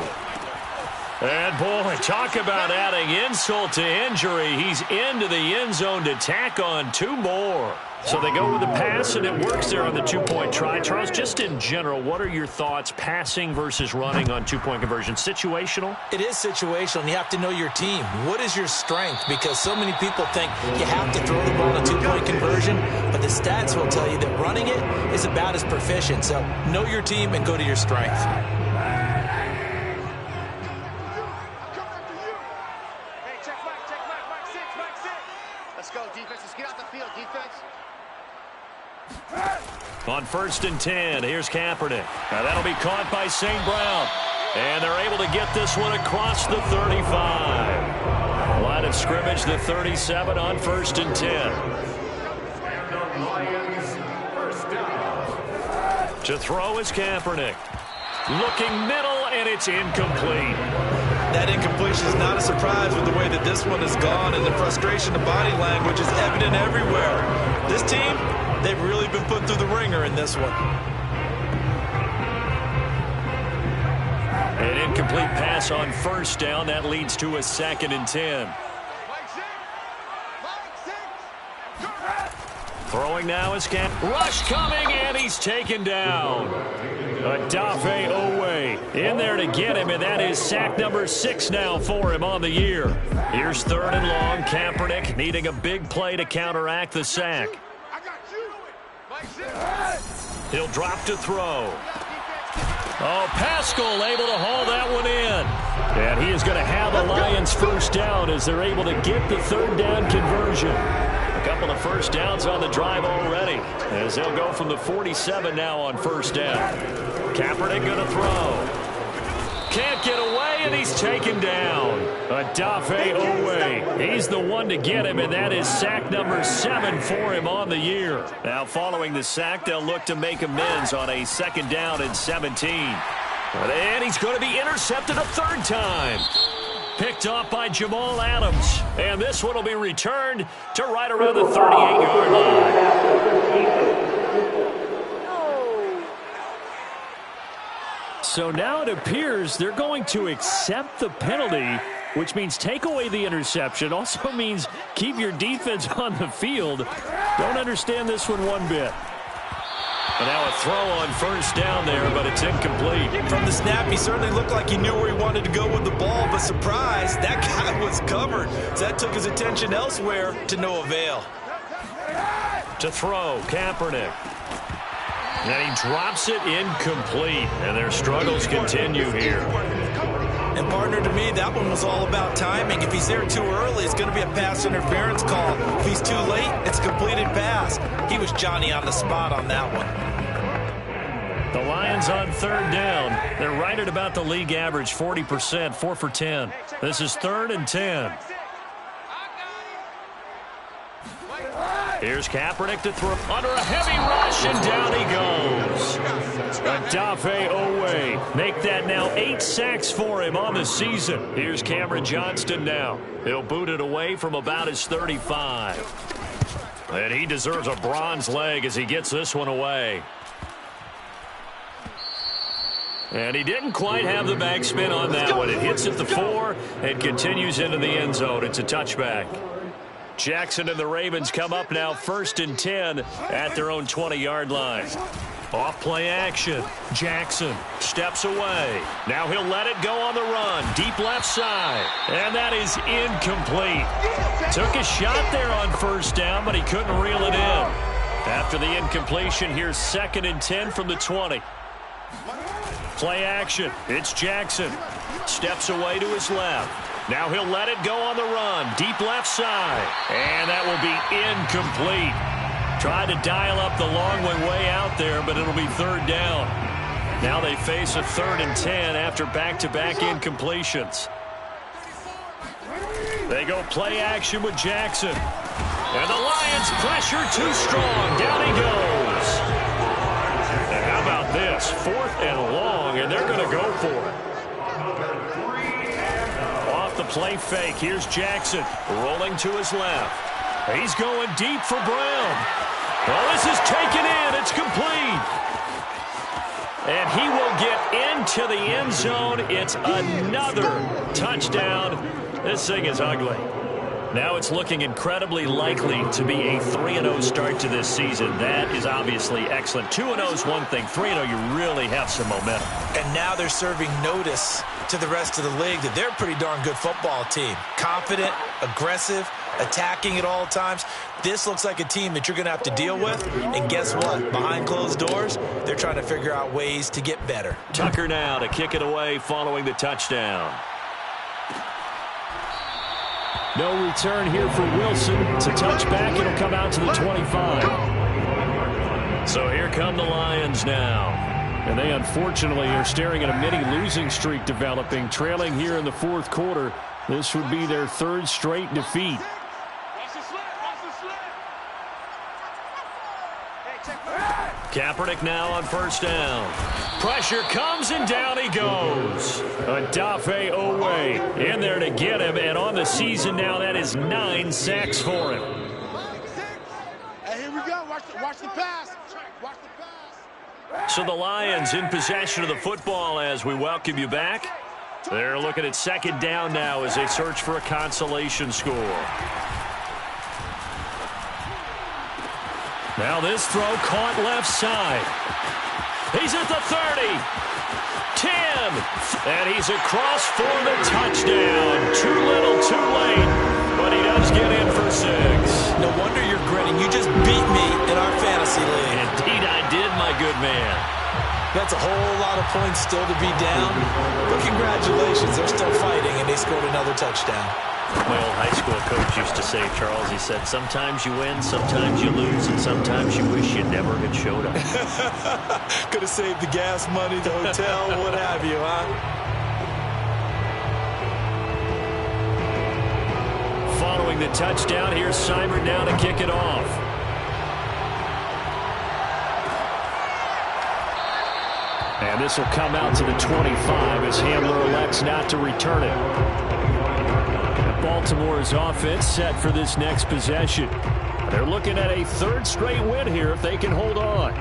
And, boy, talk about adding insult to injury. He's into the end zone to tack on 2 more. So they go with the pass, and it works there on the 2-point try. Charles, just in general, what are your thoughts passing versus running on 2-point conversion? Situational? It is situational, and you have to know your team. What is your strength? Because so many people think you have to throw the ball in a 2-point conversion, but the stats will tell you that running it is about as proficient. So know your team and go to your strength. Let's go, defense. Let's get out the field, defense. On 1st and 10, here's Kaepernick. Now that'll be caught by St. Brown. And they're able to get this one across the 35. Line of scrimmage, the 37 on 1st and 10. To throw is Kaepernick. Looking middle, and it's incomplete. That incompletion is not a surprise with the way that this one has gone, and the frustration of body language is evident everywhere. This team, they've really been put through the ringer in this one. An incomplete pass on 1st down. That leads to a 2nd and 10. Throwing now is Rush coming, and he's taken down. Odafe Oweh in there to get him, and that is sack number 6 now for him on the year. Here's 3rd and long. Kaepernick needing a big play to counteract the sack. He'll drop to throw. Oh, Pascal able to haul that one in. And he is going to have the Lions 1st down as they're able to get the 3rd down conversion. A couple of 1st downs on the drive already as they'll go from the 47 now on 1st down. Kaepernick going to throw. Can't get away, and he's taken down. Odafe Oweh. He's the one to get him, and that is sack number 7 for him on the year. Now following the sack, they'll look to make amends on a 2nd down and 17. And he's going to be intercepted a 3rd time. picked off by Jamal Adams. And this one will be returned to right around the 38-yard line. So now it appears they're going to accept the penalty, which means take away the interception. Also means keep your defense on the field. Don't understand this one bit. And now a throw on first down there, but it's incomplete. From the snap, he certainly looked like he knew where he wanted to go with the ball, but surprise, that guy was covered. So that took his attention elsewhere to no avail. To throw, Kaepernick. And he drops it incomplete, and their struggles continue here. And partner, to me, that one was all about timing. If he's there too early, it's going to be a pass interference call. If he's too late, it's a completed pass. He was Johnny on the spot on that one. The Lions on third down. They're right at about the league average, 40%, 4 for 10. This is 3rd and 10. Here's Kaepernick to throw under a heavy rush, and down he goes. Odafe Oweh. Make that now 8 sacks for him on the season. Here's Cameron Johnston now. He'll boot it away from about his 35. And he deserves a bronze leg as he gets this one away. And he didn't quite have the backspin on that one. It hits at the 4 and continues into the end zone. It's a touchback. Jackson and the Ravens come up now 1st and 10 at their own 20-yard line. Off play action. Jackson steps away. Now he'll let it go on the run. Deep left side. And that is incomplete. Took a shot there on first down, but he couldn't reel it in. After the incompletion, here's 2nd and 10 from the 20. Play action. It's Jackson. Steps away to his left. Now he'll let it go on the run. Deep left side. And that will be incomplete. Tried to dial up the long way out there, but it'll be 3rd down. Now they face a 3rd and 10 after back-to-back incompletions. They go play action with Jackson. And the Lions pressure too strong. Down he goes. And how about this? 4th and long, and they're going to go for it. The play fake. Here's Jackson rolling to his left. He's going deep for Brown. Well, this is taken in. It's complete. And he will get into the end zone. It's another touchdown. This thing is ugly. Now it's looking incredibly likely to be a 3-0 start to this season. That is obviously excellent. 2-0 is one thing. 3-0, you really have some momentum. And now they're serving notice to the rest of the league that they're a pretty darn good football team. Confident, aggressive, attacking at all times. This looks like a team that you're going to have to deal with. And guess what? Behind closed doors, they're trying to figure out ways to get better. Tucker now to kick it away following the touchdown. No return here for Wilson. It's a touchback. It'll come out to the 25. So here come the Lions now. And they unfortunately are staring at a mini losing streak developing, trailing here in the 4th quarter. This would be their 3rd straight defeat. Kaepernick now on first down. Pressure comes and down he goes. Odafe Oweh in there to get him, and on the season now that is 9 sacks for him. Hey, here we go. Watch the pass. Watch the pass. So the Lions in possession of the football as we welcome you back. They're looking at 2nd down now as they search for a consolation score. Now this throw caught left side. He's at the 30. 10. And he's across for the touchdown. Too little, too late. But he does get in for 6. No wonder you're grinning. You just beat me in our fantasy league. Indeed I did, my good man. That's a whole lot of points still to be down. But congratulations. They're still fighting, and they scored another touchdown. My old high school coach used to say, Charles, he said, sometimes you win, sometimes you lose, and sometimes you wish you never had showed up. Could have saved the gas money, the hotel, what have you, huh? Following the touchdown, here's Seibert now to kick it off. And this will come out to the 25 as Handler elects not to return it. And Baltimore's offense set for this next possession. They're looking at a third straight win here if they can hold on.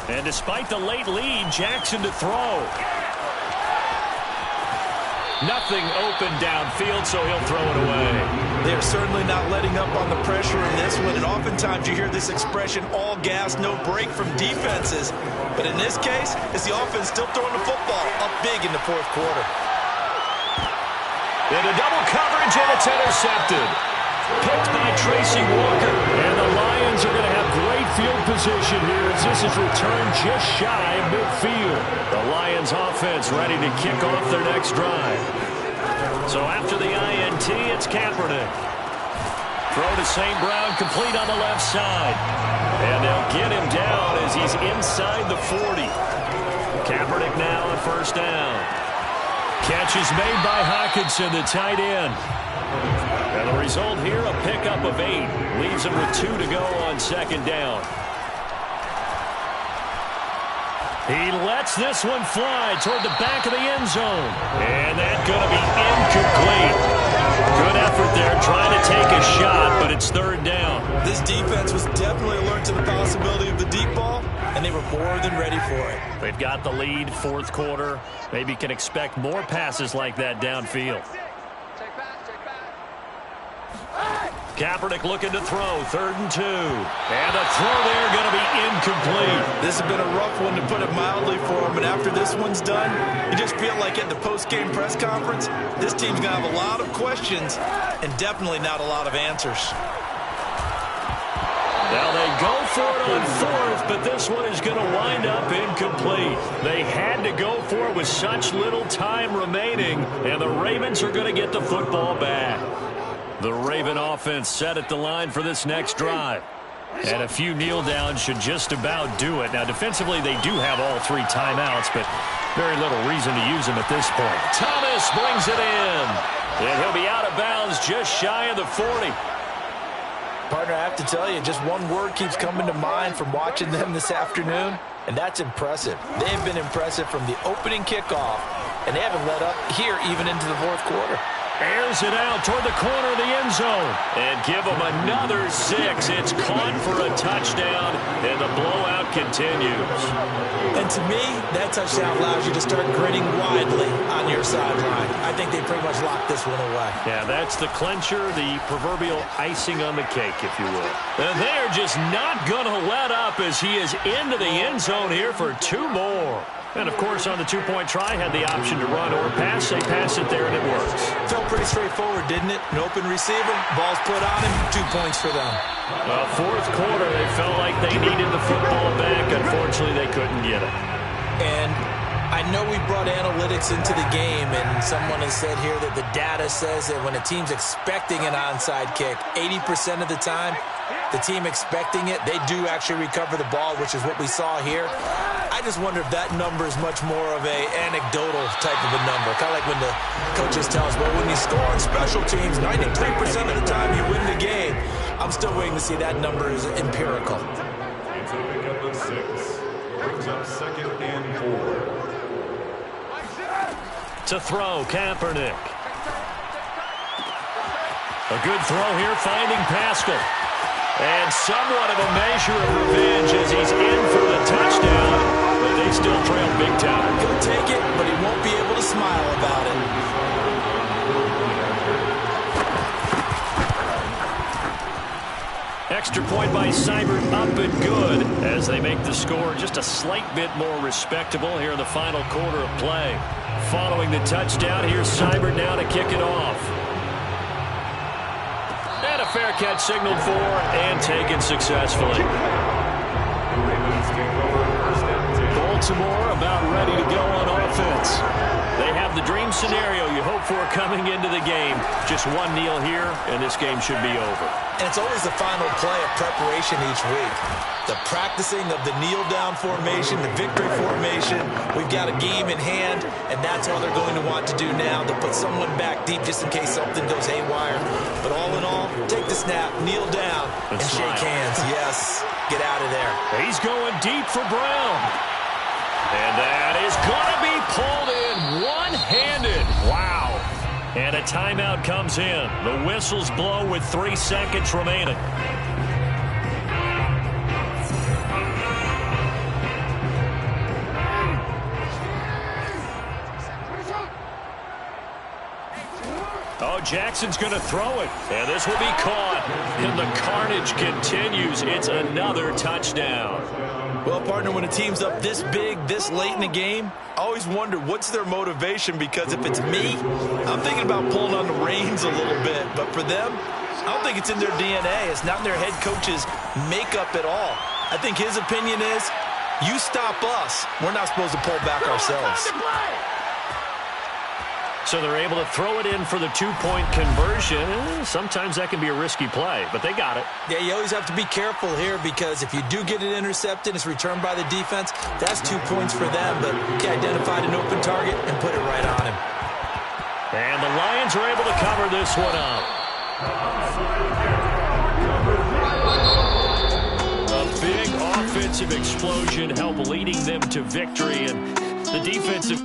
And despite the late lead, Jackson to throw. Nothing open downfield, so he'll throw it away. They're certainly not letting up on the pressure in this one, and oftentimes you hear this expression, all gas, no break from defenses. But in this case, it's the offense still throwing the football up big in the fourth quarter. Into double coverage, and it's intercepted. Picked by Tracy Walker. And the Lions are going to have great field position here as this is returned just shy of midfield. The Lions offense ready to kick off their next drive. So after the INT, it's Kaepernick. Throw to St. Brown, complete on the left side. And they'll get him down as he's inside the 40. Kaepernick now on first down. Catch is made by Hockenson, the tight end. And the result here, a pickup of 8. Leaves him with 2 to go on second down. He lets this one fly toward the back of the end zone. And that's going to be incomplete. Good effort there trying to take a shot, but it's third down. This defense was definitely alert to the possibility of the deep ball, and they were more than ready for it. They've got the lead, fourth quarter. Maybe can expect more passes like that downfield. Kaepernick looking to throw, 3rd and 2. And the throw there going to be incomplete. This has been a rough one, to put it mildly, for him. And after this one's done, you just feel like at the post-game press conference, this team's going to have a lot of questions and definitely not a lot of answers. Now they go for it on 4th, but this one is going to wind up incomplete. They had to go for it with such little time remaining, and the Ravens are going to get the football back. The Raven offense set at the line for this next drive. And a few kneel downs should just about do it. Now, defensively, they do have all 3 timeouts, but very little reason to use them at this point. Thomas brings it in. And he'll be out of bounds just shy of the 40. Partner, I have to tell you, just one word keeps coming to mind from watching them this afternoon, and that's impressive. They've been impressive from the opening kickoff, and they haven't let up here even into the fourth quarter. Airs it out toward the corner of the end zone. And give them another 6. It's caught for a touchdown, and the blowout continues. And to me, that touchdown allows you to start grinning widely on your sideline. I think they pretty much locked this one away. Yeah, that's the clincher, the proverbial icing on the cake, if you will. And they're just not going to let up as he is into the end zone here for 2 more. And, of course, on the 2-point try, had the option to run or pass. They pass it there, and it works. Felt pretty straightforward, didn't it? An open receiver, ball's put on him, 2 points for them. Fourth quarter, they felt like they needed the football back. Unfortunately, they couldn't get it. And I know we brought analytics into the game, and someone has said here that the data says that when a team's expecting an onside kick, 80% of the time, the team expecting it, they do actually recover the ball, which is what we saw here. I just wonder if that number is much more of a anecdotal type of a number. Kind of like when the coaches tell us, well, when you score on special teams, 93% of the time you win the game. I'm still waiting to see that number is empirical. It's a pick up of 6. Brings up 2nd and 4. To throw, Kaepernick. A good throw here, finding Pascal. And somewhat of a measure of revenge as he's in for the touchdown, but they still trail big time. He'll take it, but he won't be able to smile about it. Extra point by Seibert, up and good as they make the score just a slight bit more respectable here in the final quarter of play. Following the touchdown, here's Seibert now to kick it off. And a fair catch signaled for and taken successfully. Baltimore about ready to go on offense. They have the dream scenario you hope for coming into the game. Just one kneel here, and this game should be over. And it's always the final play of preparation each week. The practicing of the kneel-down formation, the victory formation. We've got a game in hand, and that's all they're going to want to do now, to put someone back deep just in case something goes haywire. But all in all, take the snap, kneel down, and shake hands. Yes, get out of there. He's going deep for Brown. And that is going to be pulled in one-handed. Wow. And a timeout comes in. The whistles blow with 3 seconds remaining. Oh, Jackson's going to throw it. And this will be caught. And the carnage continues. It's another touchdown. Well, partner, when a team's up this big, this late in the game, I always wonder what's their motivation, because if it's me, I'm thinking about pulling on the reins a little bit. But for them, I don't think it's in their DNA. It's not in their head coach's makeup at all. I think his opinion is, you stop us, we're not supposed to pull back ourselves. So they're able to throw it in for the 2-point conversion. Sometimes that can be a risky play, but they got it. Yeah, you always have to be careful here, because if you do get it intercepted, it's returned by the defense, that's 2 points for them. But he identified an open target and put it right on him. And the Lions are able to cover this one up. A big offensive explosion helped leading them to victory, and the defensive